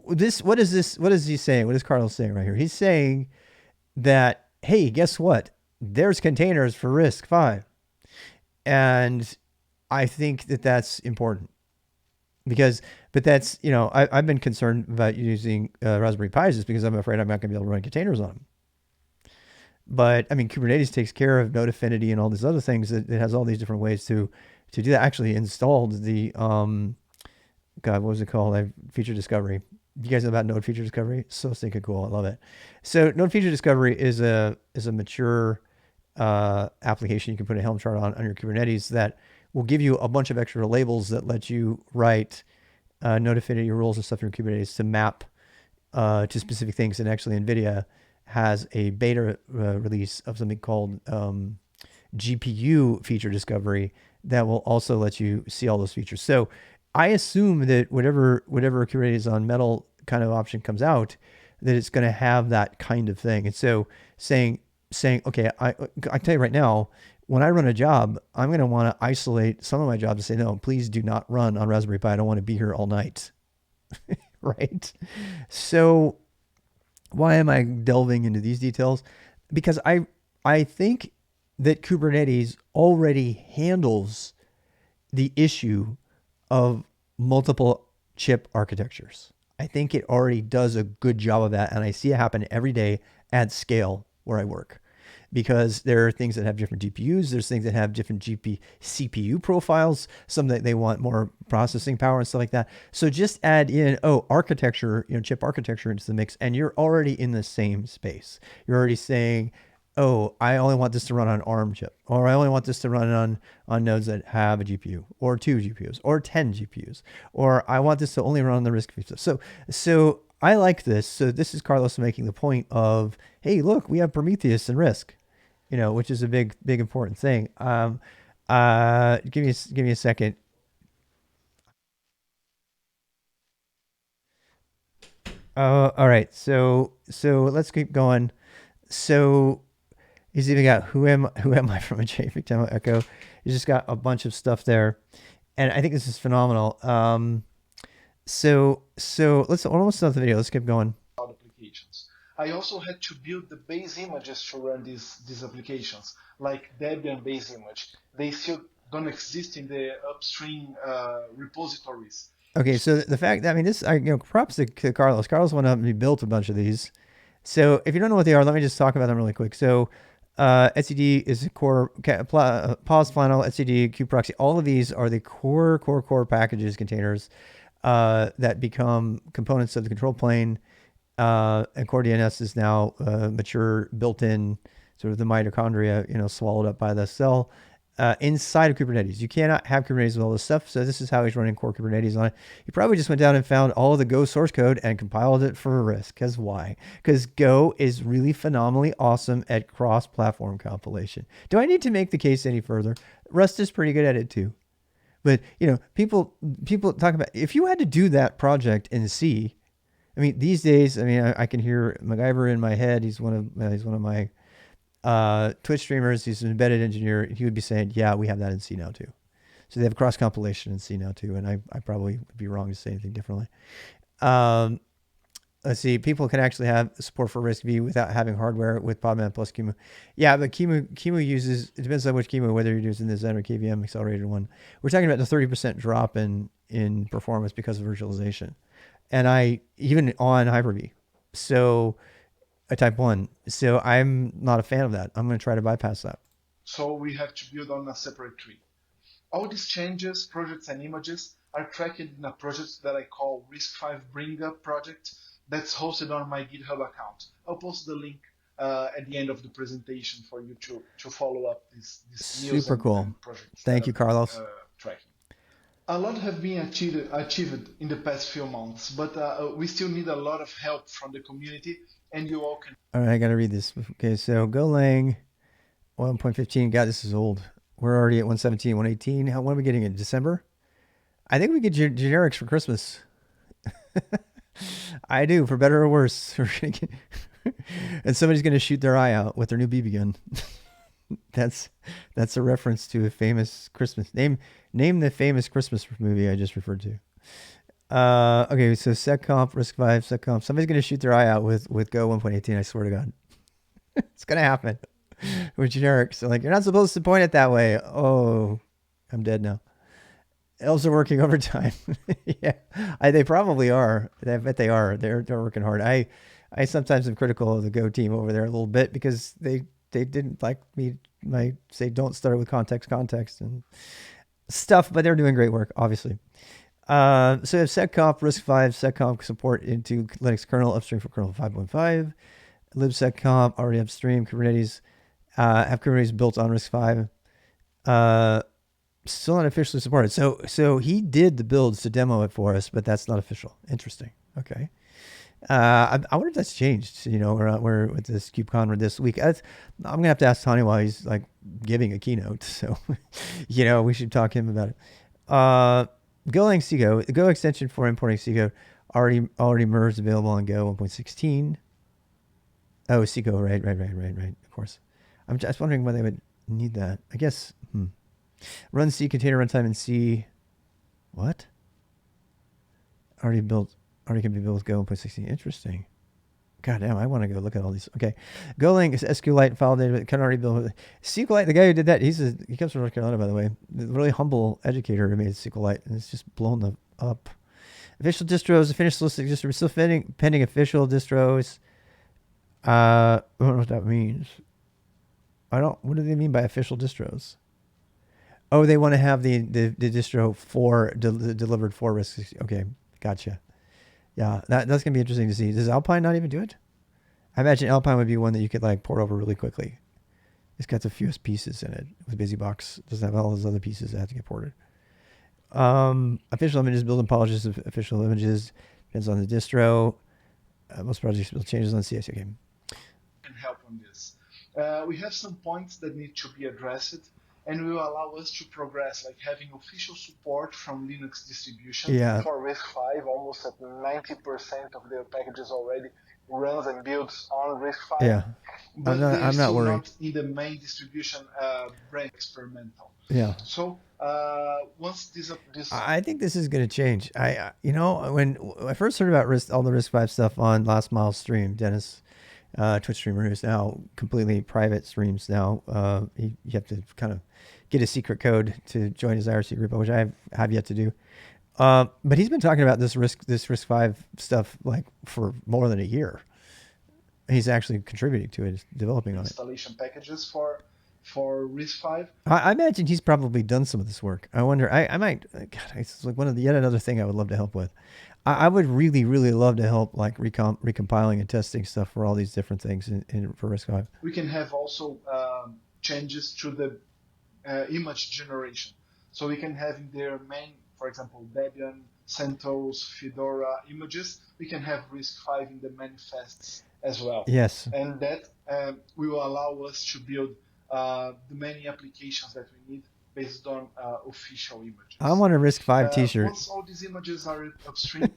this. What is this? What is he saying? What is Carlos saying right here? He's saying that, hey, guess what? There's containers for RISC-V, and I think that that's important. But that's, I've been concerned about using Raspberry Pis just because I'm afraid I'm not going to be able to run containers on them. But I mean, Kubernetes takes care of Node Affinity and all these other things. It has all these different ways to do that. I actually installed the, God, what was it called? Feature Discovery. You guys know about Node Feature Discovery? So stinking cool. I love it. So Node Feature Discovery is a mature application you can put a Helm chart on your Kubernetes that will give you a bunch of extra labels that let you write Node Affinity rules and stuff in your Kubernetes to map to specific things. And actually, NVIDIA has a beta release of something called GPU Feature Discovery that will also let you see all those features. So I assume that whatever Kubernetes on Metal kind of option comes out, that it's going to have that kind of thing. And so saying, okay, I tell you right now, when I run a job, I'm going to want to isolate some of my jobs and say, no, please do not run on Raspberry Pi. I don't want to be here all night. Right? So why am I delving into these details? Because I think that Kubernetes already handles the issue of multiple chip architectures. I think it already does a good job of that. And I see it happen every day at scale where I work. Because there are things that have different GPUs. There's things that have different CPU profiles. Some that they want more processing power and stuff like that. So just add in, architecture, chip architecture into the mix, and you're already in the same space. You're already saying, I only want this to run on ARM chip, or I only want this to run on nodes that have a GPU, or 2 GPUs, or 10 GPUs, or I want this to only run on the RISC-V stuff. So I like this. So this is Carlos making the point of, hey, look, we have Prometheus and RISC. Which is a big important thing. Give me a second. All right. So let's keep going. So he's even got who am I from a JPEG demo echo. He's just got a bunch of stuff there, and I think this is phenomenal. So let's almost start the video. Let's keep going. Applications. I also had to build the base images to run these applications, like Debian base image. They still don't exist in the upstream repositories. Okay, so the fact that, this, props to Carlos. Carlos went up and he built a bunch of these. So if you don't know what they are, let me just talk about them really quick. So etcd is a core, pause flannel, etcd, kubeproxy. All of these are the core packages, containers that become components of the control plane. And Core DNS is now mature, built-in, sort of the mitochondria, swallowed up by the cell inside of Kubernetes. You cannot have Kubernetes with all this stuff. So this is how he's running core Kubernetes on it. He probably just went down and found all of the Go source code and compiled it for RISC. Because why? Because Go is really phenomenally awesome at cross-platform compilation. Do I need to make the case any further? Rust is pretty good at it too. But people talk about, if you had to do that project in C. These days, I can hear MacGyver in my head. He's one of my Twitch streamers. He's an embedded engineer. He would be saying, yeah, we have that in C now too. So they have cross compilation in C now too. And I probably would be wrong to say anything differently. let's see, people can actually have support for RISC-V without having hardware with Podman plus QEMU. Yeah, but QEMU uses, it depends on which QEMU, whether you're using the Zen or KVM accelerated one. We're talking about the 30% drop in performance because of virtualization. And I, even on Hyper-V. So, a type 1. So I'm not a fan of that. I'm going to try to bypass that. So we have to build on a separate tree. All these changes, projects, and images are tracked in a project that I call RISC-V Bring Up project that's hosted on my GitHub account. I'll post the link at the end of the presentation for you to follow up this news Super cool. and projects. Thank you, Carlos. Tracking. A lot have been achieved in the past few months, but we still need a lot of help from the community, and you all can. All right, I got to read this. Okay, so Golang 1.15. God, this is old. We're already at 117, 118. When are we getting in December? I think we get generics for Christmas. I do, for better or worse. And somebody's going to shoot their eye out with their new BB gun. That's a reference to a famous Christmas name. Name the famous Christmas movie I just referred to. Okay, so SecComp, RISC-V, SecComp. Somebody's going to shoot their eye out with Go 1.18. I swear to God, it's going to happen with generics. So like, you're not supposed to point it that way. Oh, I'm dead now. Elves are working overtime. Yeah, they probably are. I bet they are. They're working hard. I sometimes am critical of the Go team over there a little bit because they didn't like me. I say don't start with context and stuff, but they're doing great work, obviously. So we have SecComp, RISC-V, SecComp support into Linux kernel upstream for kernel 5.5. libsecComp already upstream. Kubernetes have Kubernetes built on RISC-V. Still not officially supported. So he did the builds to demo it for us, but that's not official. Interesting. Okay. I wonder if that's changed. You know, we're with this KubeCon this week. I'm gonna have to ask Tony while he's like giving a keynote. So, you know, we should talk to him about it. Golang Seago, the Go extension for importing Seago already merged, available on Go 1.16. Oh, Seago, right. Of course. I'm just wondering why they would need that. I guess. Run C container runtime in C. What? Already can be built with Go 1.16. Interesting. God damn, I want to go look at all these. Okay. Golang is SQLite file data, can already build with SQLite. The guy who did that, he comes from North Carolina, by the way. The really humble educator who made SQLite, and it's just blown up. Official distros, the finished list exists. We're still pending official distros. I don't know what that means. What do they mean by official distros? Oh, they want to have the distro delivered for RISC. Okay, gotcha. Yeah, that's going to be interesting to see. Does Alpine not even do it? I imagine Alpine would be one that you could like port over really quickly. It's got the fewest pieces in it. With BusyBox, doesn't have all those other pieces that have to get ported. Official images, build and polishes of official images. Depends on the distro. Most projects build changes on CS. Okay. Can help on this. We have some points that need to be addressed, and will allow us to progress, like having official support from Linux distributions. Yeah. For RISC-V, almost at 90% of their packages already runs and builds on RISC-V. Yeah. But I'm not worried. Not in the main distribution brand experimental. Yeah. So once this I think this is going to change. When I first heard about all the RISC-V stuff on Last Mile stream, Dennis, Twitch streamer who's now completely private streams now. You have to kind of get a secret code to join his IRC group, which I have yet to do. But he's been talking about this RISC-V stuff like for more than a year. He's actually contributing to it, developing on it. Installation packages for RISC-V. I imagine he's probably done some of this work. I wonder. I might. God, it's like yet another thing I would love to help with. I would really, really love to help like recompiling and testing stuff for all these different things for RISC-V. We can have also changes to the image generation. So we can have in their main, for example, Debian, CentOS, Fedora images, we can have RISC-V in the manifests as well. Yes. And that will allow us to build the many applications that we need based on official images. I want a RISC-V t-shirt. Once all these images are upstream,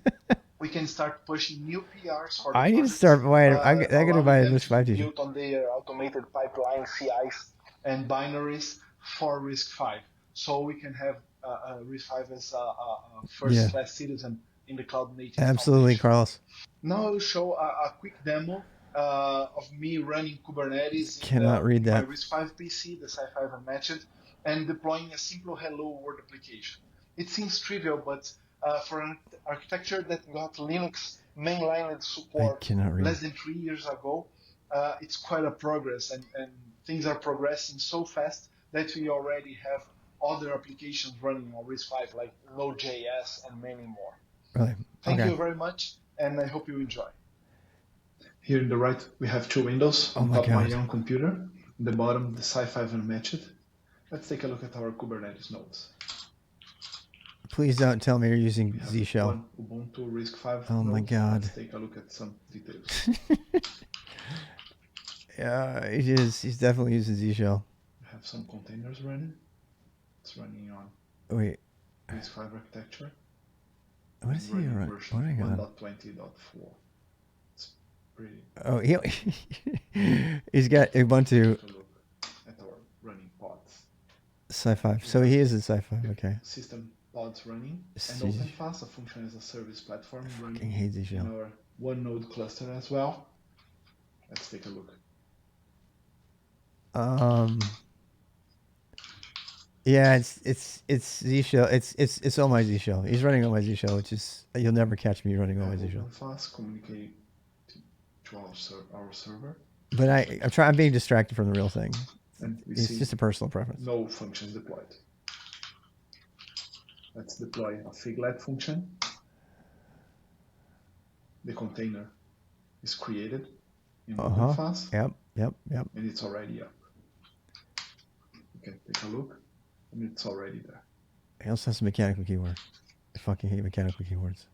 we can start pushing new PRs for the I need to projects, start buying. I'm going to buy a allowing them RISC-V to be t-shirt. built on their automated pipeline CIs and binaries for RISC-V. So we can have RISC-V as a first-class citizen in the Cloud Native Absolutely, Foundation. Carlos. Now I will show a quick demo of me running Kubernetes Cannot read in my that. RISC-V PC, the Sci5 Unmatched, and deploying a simple Hello World application. It seems trivial, but for an architecture that got Linux mainline support cannot read. less than 3 years ago, it's quite a progress, and things are progressing so fast that we already have other applications running on RISC-V like Node.js and many more. Really? Thank Okay. you very much, and I hope you enjoy. Here in the right, we have two windows on top of my own computer. In the bottom, the Sci5 Unmatched. Let's take a look at our Kubernetes nodes. Please don't tell me you're using We have Z Shell. one Ubuntu RISC-V Oh my node. God. Let's take a look at some details. Yeah, he's definitely using Z Shell. We have some containers running. It's running on Wait, RISC-V architecture. what is he running running? version On? 1.20.4. It's pretty. Oh, he's got Ubuntu Take a look at our running pods. Sci5. So he is in Sci5. Okay. System pods running, This and is- OpenFaaS, a function as a service platform, I fucking running hate Z in Shell. our one node cluster as well. Let's take a look. Yeah, it's Z Shell. It's on my Z Shell. He's running on my Z Shell, which is you'll never catch me running on my Z Shell. OpenFaaS communicate to our server, But I'm being distracted from the real thing. and we It's see just a personal preference. no functions deployed. Let's deploy a figlet function. The container is created in OpenFaaS, Yep. and it's already up. You can take a look, and it's already there. He also has a mechanical keyword. I fucking hate mechanical keywords.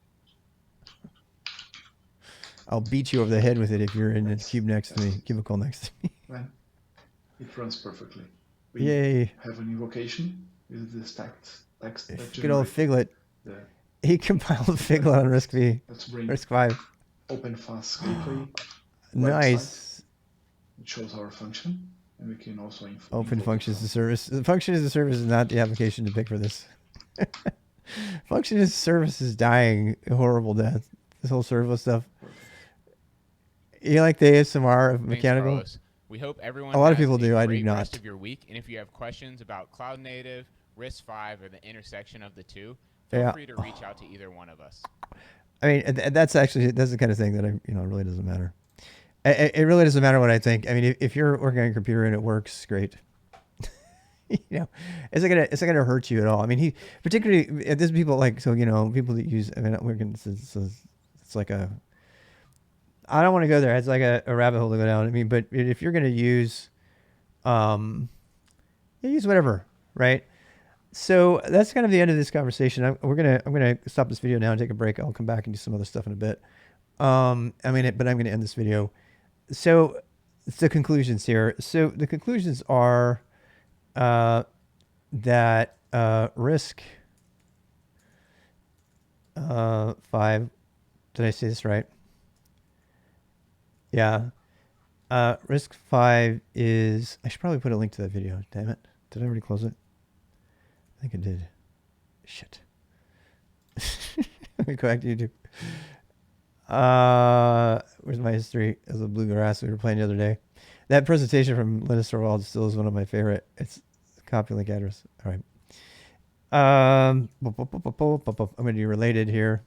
I'll beat you over the head with it if you're in the cube next to me, cubicle next to me. And it runs perfectly. We Yay! have an invocation with the text that Good old generates Figlet. He compiled Figlet on RISC-V. Let's bring RISC-V. OpenFaaS gateway. Nice. It shows our function, and we can also Open functions as a service. The function as a service is not the application to pick for this. Function as a service is dying a horrible death. This whole serverless stuff. You like the ASMR of mechanical? Carlos. We hope everyone A lot of has people do. I do great not. Rest of your week, and if you have questions about Cloud Native, RISC-V, or the intersection of the two, feel free to reach out to either one of us. I mean, that's the kind of thing that really doesn't matter. It really doesn't matter what I think. I mean, if you're working on your computer and it works, great. It's not gonna hurt you at all. I mean, particularly there's people people that use. I mean, it's like a. I don't want to go there. It's like a rabbit hole to go down. I mean, but if you're gonna use, use whatever, right? So that's kind of the end of this conversation. I'm gonna stop this video now and take a break. I'll come back and do some other stuff in a bit. But I'm gonna end this video. So it's the conclusions here. So the conclusions are that RISC 5. Did I say this right? Yeah. RISC-V is. I should probably put a link to that video. Damn it! Did I already close it? I think I did. Shit. Let me go back to YouTube. Where's my history as a bluegrass we were playing the other day? That presentation from Linus Torvald still is one of my favorite. It's copy link address. All right. I'm going to do related here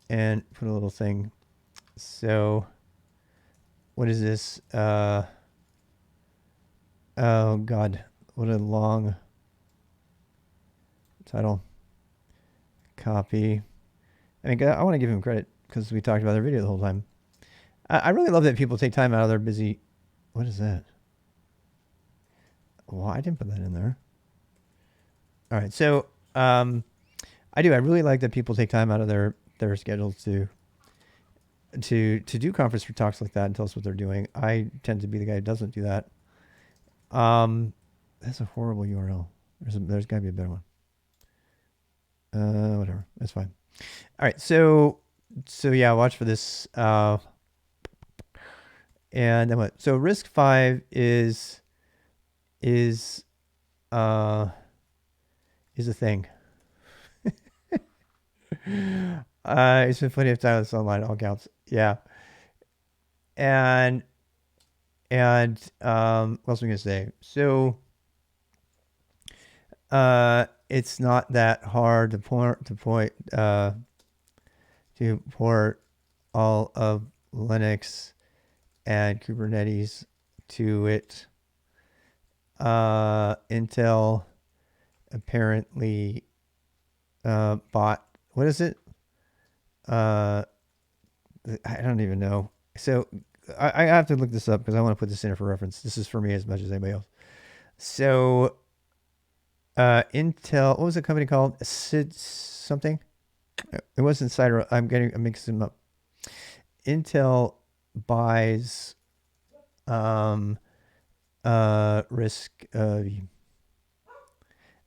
and put a little thing. So what is this? Oh God, what a long title. Copy. I mean, I want to give him credit because we talked about their video the whole time. I really love that people take time out of their busy. What is that? Well, I didn't put that in there. All right, so I really like that people take time out of their schedules to do conference for talks like that and tell us what they're doing. I tend to be the guy who doesn't do that. That's a horrible URL. There's got to be a better one. Whatever, that's fine. All right, so yeah, watch for this. And then what? So RISC-V is a thing. It's been plenty of time with online, all counts. Yeah. And what else am I gonna say? So it's not that hard to port all of Linux and Kubernetes to it. Intel apparently bought, what is it? I don't even know. So I have to look this up because I want to put this in here for reference. This is for me as much as anybody else. So Intel, what was the company called? SID something? It wasn't Cider. I'm mixing them up. Intel buys Risk.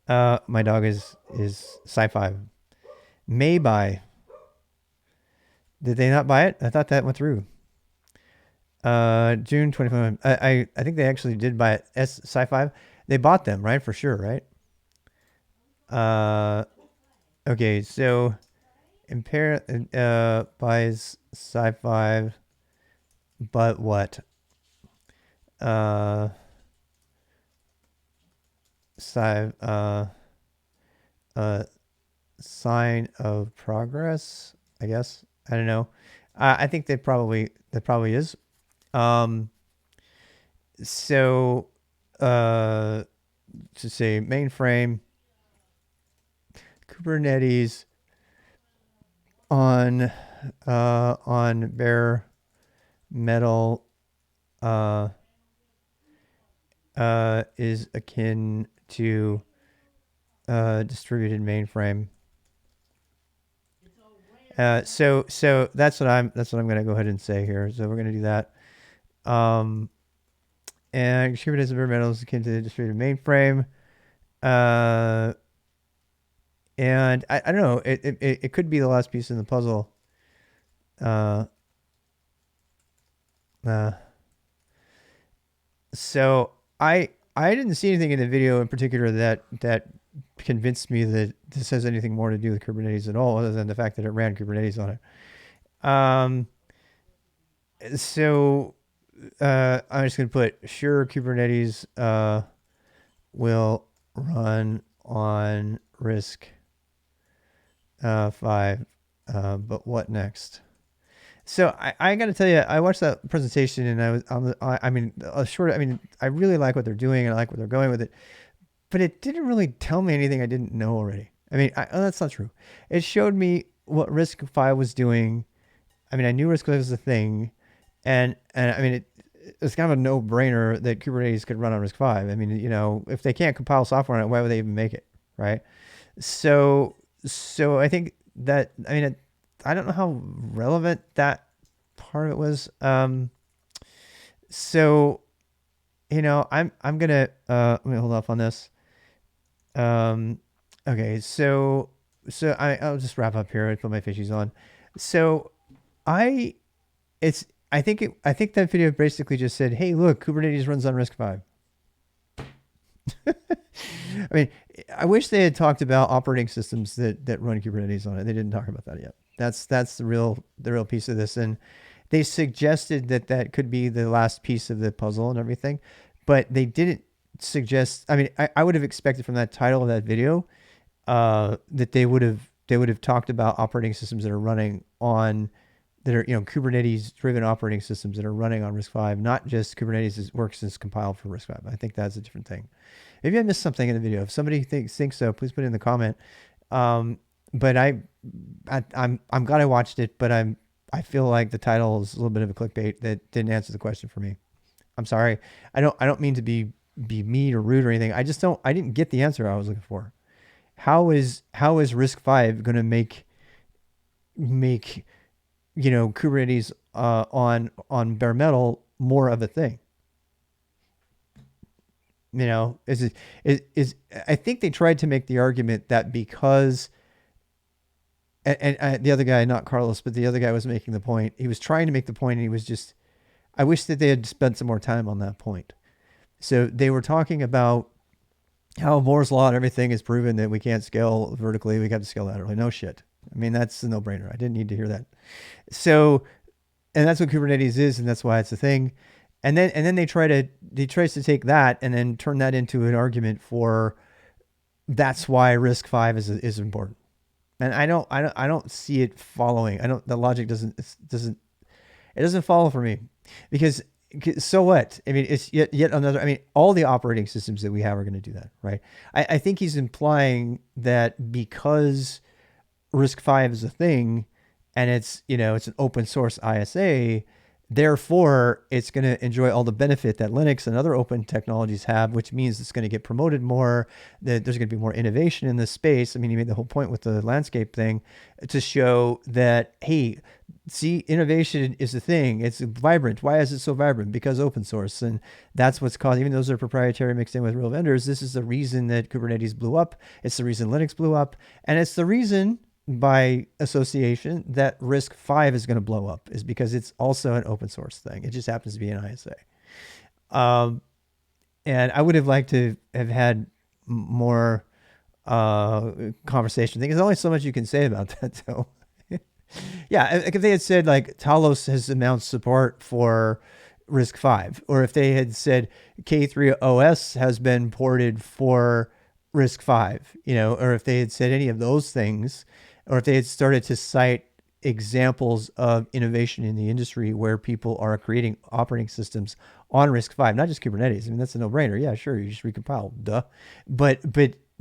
My dog is sci-fi. May buy. Did they not buy it? I thought that went through. June 25. I think they actually did buy it. Sci-fi. They bought them, right? For sure, right? Okay, so buys Sci-Fi, but what? Sign of progress, I guess. I don't know. I think that probably is. So to say mainframe, Kubernetes on bare metal is akin to distributed mainframe. So that's what I'm going to go ahead and say here. So we're going to do that. And Kubernetes bare metal is akin to the distributed mainframe. And I don't know. It could be the last piece in the puzzle. So I didn't see anything in the video in particular that convinced me that this has anything more to do with Kubernetes at all, other than the fact that it ran Kubernetes on it. So I'm just going to put sure Kubernetes will run on Risk 5, but what next? So I got to tell you, I watched that presentation and I was on the. I really like what they're doing and I like where they're going with it, but it didn't really tell me anything I didn't know already. I mean, that's not true. It showed me what Risk 5 was doing. I mean, I knew Risk 5 was a thing, and I mean, it's kind of a no-brainer that Kubernetes could run on Risk 5. I mean, you know, if they can't compile software on it, why would they even make it, right? So I think that, I mean, I don't know how relevant that part of it was. So, you know, I'm gonna let me hold off on this. Okay, so I'll just wrap up here and put my fishies on. So I think that video basically just said, hey, look, Kubernetes runs on Risk 5. I mean, I wish they had talked about operating systems that run Kubernetes on it. They didn't talk about that yet. That's the real piece of this. And they suggested that could be the last piece of the puzzle and everything, but they didn't suggest. I mean, I would have expected from that title of that video that they would have talked about operating systems that are running on, that are, you know, Kubernetes driven operating systems that are running on Risk 5, not just Kubernetes works as compiled for Risk 5. I think that's a different thing. Maybe I missed something in the video. If somebody thinks so, please put it in the comment. But I'm glad I watched it, but I feel like the title is a little bit of a clickbait that didn't answer the question for me. I'm sorry. I don't mean to be mean or rude or anything. I didn't get the answer I was looking for. How is Risk 5 going to make you know, Kubernetes on bare metal more of a thing? You know, is I think they tried to make the argument that because, and the other guy, not Carlos, but the other guy was making the point. He was trying to make the point, and he was just, I wish that they had spent some more time on that point. So they were talking about how Moore's law and everything is proven that we can't scale vertically. We got to scale laterally. No shit. I mean, that's a no-brainer. I didn't need to hear that. So, and that's what Kubernetes is, and that's why it's a thing. And then they tries to take that and then turn that into an argument for that's why RISC-V is important. And I don't see it following. The logic doesn't follow for me, because so what? I mean, it's yet another. I mean, all the operating systems that we have are going to do that, right? I think he's implying that because RISC-V is a thing, and it's an open source ISA, therefore it's going to enjoy all the benefit that Linux and other open technologies have, which means it's going to get promoted more, that there's going to be more innovation in this space. I mean, he made the whole point with the landscape thing to show that, hey, see, innovation is a thing. It's vibrant. Why is it so vibrant? Because open source. And that's what's caused, even those are proprietary mixed in with real vendors. This is the reason that Kubernetes blew up. It's the reason Linux blew up. And it's the reason, by association, that RISC-V is going to blow up, is because it's also an open source thing. It just happens to be an ISA. And I would have liked to have had more conversation. I think there's only so much you can say about that, though. Yeah, if they had said like Talos has announced support for RISC-V, or if they had said K3 OS has been ported for RISC-V, or if they had said any of those things, or if they had started to cite examples of innovation in the industry where people are creating operating systems on RISC-V, not just Kubernetes. I mean, that's a no-brainer. Yeah, sure, you just recompile, duh. But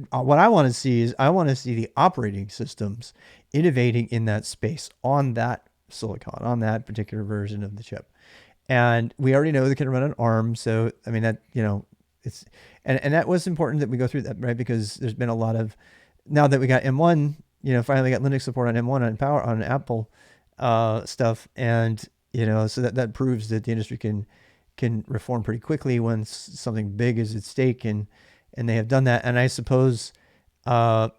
what I want to see is the operating systems innovating in that space on that silicon, on that particular version of the chip. And we already know they can run on ARM. So, I mean, that, it's, and that was important that we go through that, right? Because there's been a lot of, now that we got M1, finally got Linux support on M1 on Apple stuff. And, so that proves that the industry can reform pretty quickly when something big is at stake, and they have done that. And I suppose, I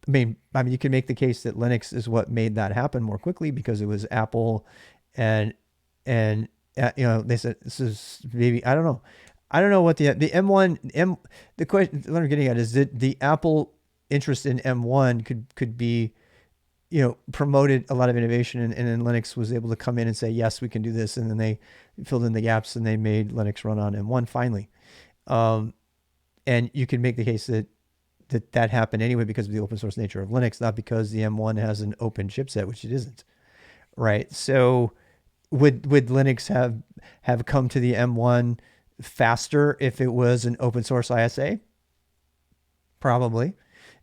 mean, you can make the case that Linux is what made that happen more quickly, because it was Apple, and they said this is maybe, I don't know what the M1 the question what I'm getting at is that the Apple interest in M1 could be, promoted a lot of innovation, and then Linux was able to come in and say, yes, we can do this, and then they filled in the gaps and they made Linux run on M1 finally. And you can make the case that happened anyway because of the open source nature of Linux, not because the M1 has an open chipset, which it isn't, right? So would Linux have come to the M1 faster if it was an open source ISA? Probably,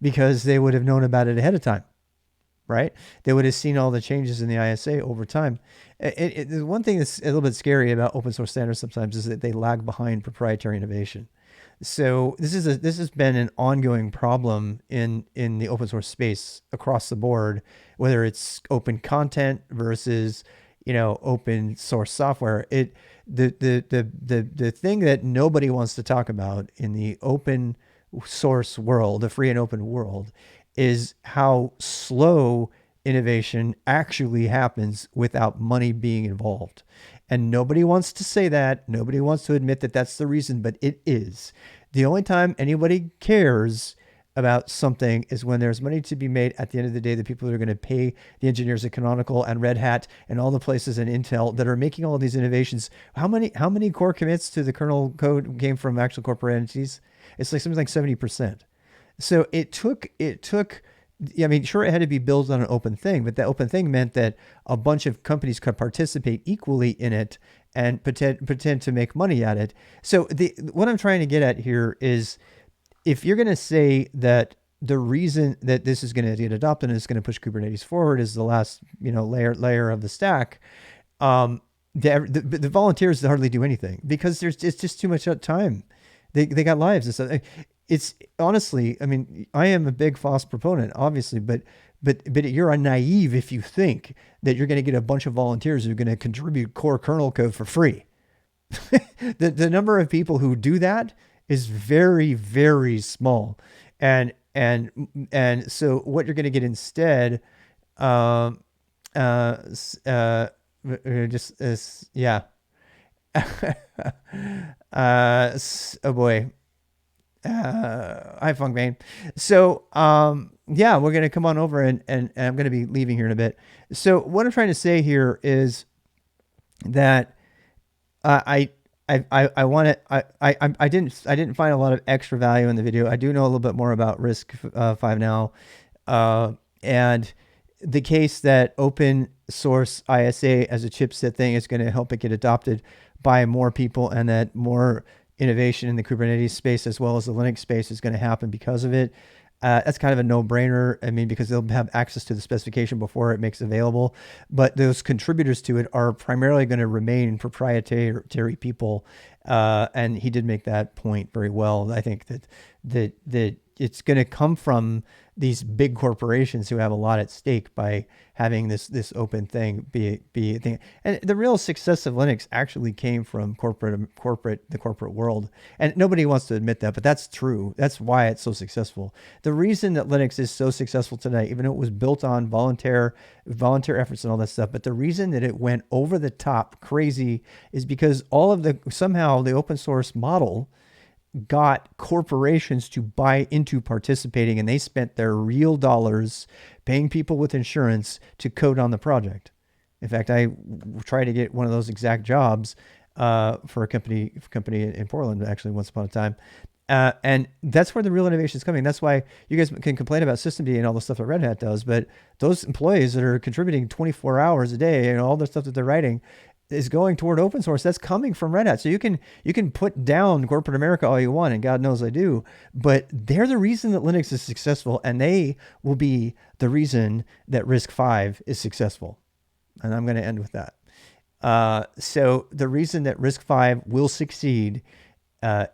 because they would have known about it ahead of time, right? They would have seen all the changes in the ISA over time. The one thing that's a little bit scary about open source standards sometimes is that they lag behind proprietary innovation. So this has been an ongoing problem in the open source space across the board, whether it's open content versus open source software. The thing that nobody wants to talk about in the open source world, the free and open world, is how slow innovation actually happens without money being involved. And nobody wants to say that. Nobody wants to admit that that's the reason, but it is. The only time anybody cares about something is when there's money to be made at the end of the day. The people that are going to pay the engineers at Canonical and Red Hat and all the places in Intel that are making all of these innovations. How many core commits to the kernel code came from actual corporate entities? It's like something like 70%. So it took, I mean, sure, it had to be built on an open thing, but that open thing meant that a bunch of companies could participate equally in it and pretend to make money at it. So what I'm trying to get at here is, if you're going to say that the reason that this is going to get adopted and it's going to push Kubernetes forward is the last, layer of the stack, the volunteers hardly do anything because it's just too much time. They got lives and stuff. It's honestly, I mean, I am a big FOSS proponent, obviously, but you're naive if you think that you're going to get a bunch of volunteers who are going to contribute core kernel code for free. The number of people who do that is very, very small, and so what you're going to get instead, oh boy. Hi, Funkbane. So Yeah, we're gonna come on over, and I'm gonna be leaving here in a bit. So what I'm trying to say here is that I want to I didn't find a lot of extra value in the video. I do know a little bit more about Risk 5 now, and the case that open source ISA as a chipset thing is going to help it get adopted by more people, and that more innovation in the Kubernetes space as well as the Linux space is going to happen because of it. That's kind of a no-brainer. I mean, because they'll have access to the specification before it makes available. But those contributors to it are primarily going to remain proprietary people. And he did make that point very well. I think that it's going to come from these big corporations who have a lot at stake by having this open thing be a thing. And the real success of Linux actually came from the corporate world. And nobody wants to admit that, but that's true. That's why it's so successful. The reason that Linux is so successful today, even though it was built on volunteer efforts and all that stuff, but the reason that it went over the top crazy is because somehow the open source model got corporations to buy into participating, and they spent their real dollars paying people with insurance to code on the project. In fact, I tried to get one of those exact jobs for a company in Portland, actually, once upon a time. And that's where the real innovation is coming. That's why you guys can complain about systemd and all the stuff that Red Hat does, but those employees that are contributing 24 hours a day and all the stuff that they're writing is going toward open source. That's coming from Red Hat. So you can put down corporate America all you want, and God knows I do, but they're the reason that Linux is successful, and they will be the reason that RISC-V is successful. And I'm going to end with that. So the reason that RISC-V will succeed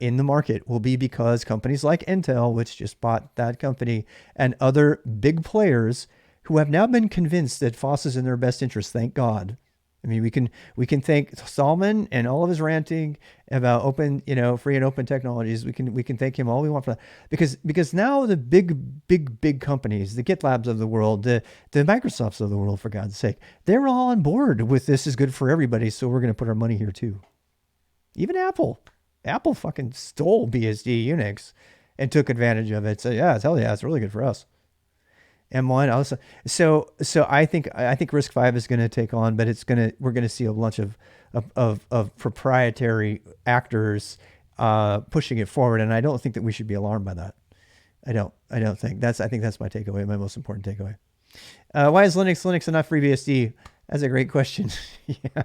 in the market will be because companies like Intel, which just bought that company, and other big players who have now been convinced that FOSS is in their best interest, thank God. I mean, we can thank Stallman and all of his ranting about open, free and open technologies. We can thank him all we want for that, because now the big companies, the GitLabs of the world, the Microsofts of the world, for God's sake, they're all on board with this is good for everybody. So we're going to put our money here too. Even Apple fucking stole BSD Unix and took advantage of it. So yeah, hell yeah, it's really good for us. M1 also. So I think RISC-V is going to take on, but we're going to see a bunch of proprietary actors pushing it forward, and I don't think that we should be alarmed by that. I don't think I think that's my takeaway, my most important takeaway. Why is Linux enough FreeBSD? That's a great question. Yeah.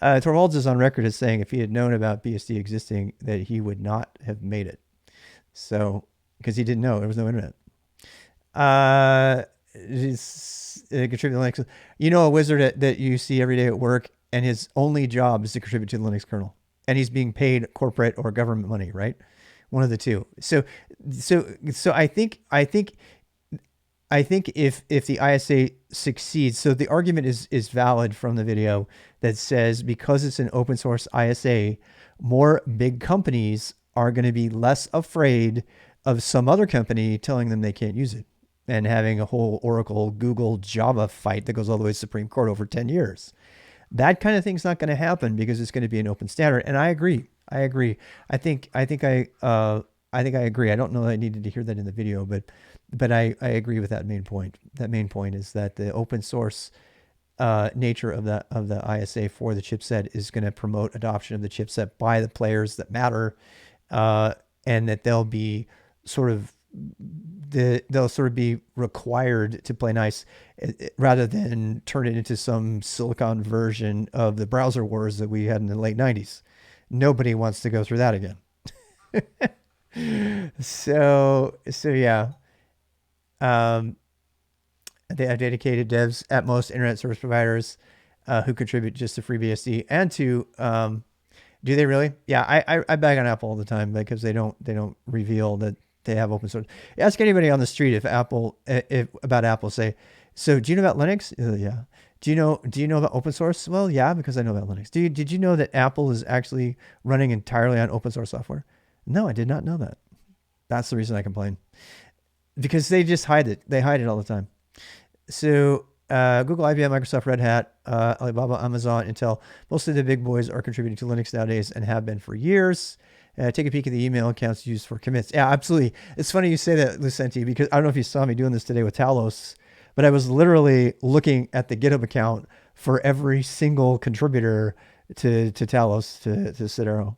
Torvalds is on record as saying if he had known about BSD existing, that he would not have made it. So, because he didn't know, there was no internet. Contribute to Linux. A wizard that you see every day at work, and his only job is to contribute to the Linux kernel, and he's being paid corporate or government money, right? One of the two. So I think if the ISA succeeds, so the argument is valid from the video that says because it's an open source ISA, more big companies are going to be less afraid of some other company telling them they can't use it and having a whole Oracle, Google, Java fight that goes all the way to Supreme Court over 10 years. That kind of thing's not going to happen because it's going to be an open standard. And I agree. I think I agree. I don't know that I needed to hear that in the video, but I agree with that main point. That main point is that the open source nature of the ISA for the chipset is going to promote adoption of the chipset by the players that matter, and that they'll sort of be required to play nice rather than turn it into some silicon version of the browser wars that we had in the late 90s. Nobody wants to go through that again. So yeah. They have dedicated devs at most internet service providers who contribute just to FreeBSD and to do they really? Yeah, I bag on Apple all the time because they don't reveal that they have open source. Ask anybody on the street if about Apple. Say, so do you know about Linux? Yeah. Do you know about open source? Well, yeah, because I know about Linux. Did you know that Apple is actually running entirely on open source software? No, I did not know that. That's the reason I complain. Because they just hide it. They hide it all the time. So Google, IBM, Microsoft, Red Hat, Alibaba, Amazon, Intel, most of the big boys are contributing to Linux nowadays and have been for years. Take a peek at the email accounts used for commits. Yeah, absolutely. It's funny you say that, Lucenti, because I don't know if you saw me doing this today with Talos, but I was literally looking at the GitHub account for every single contributor to Talos, to Cedero,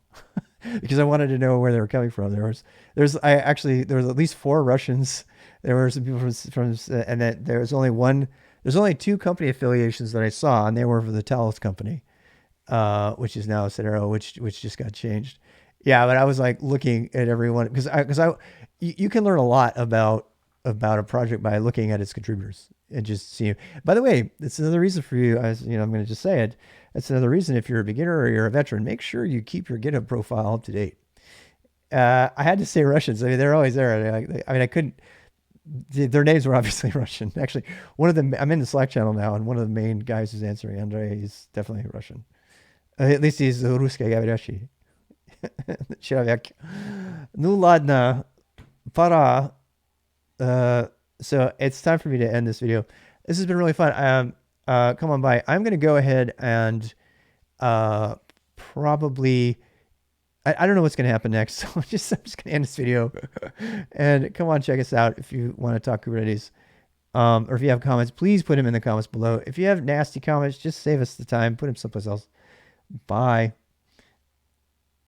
because I wanted to know where they were coming from. There was at least 4 Russians. There were some people from and that there was only one. There's only 2 company affiliations that I saw, and they were for the Talos company, which is now Cedero, which just got changed. Yeah, but I was like looking at everyone because you can learn a lot about a project by looking at its contributors and just seeing. By the way, it's another reason for you. I'm going to just say it. It's another reason if you're a beginner or you're a veteran, make sure you keep your GitHub profile up to date. I had to say Russians. I mean, they're always there. I couldn't. Their names were obviously Russian. Actually, one of them. I'm in the Slack channel now, and one of the main guys who's answering, Andrei, he's definitely Russian. At least he's русскоговорящий. Человек. Ну ладно, пора. So it's time for me to end this video. This has been really fun. Come on by. I'm going to go ahead and probably. I don't know what's going to happen next. So I'm just going to end this video. And come on, check us out if you want to talk Kubernetes. Or if you have comments, please put them in the comments below. If you have nasty comments, just save us the time. Put them someplace else. Bye.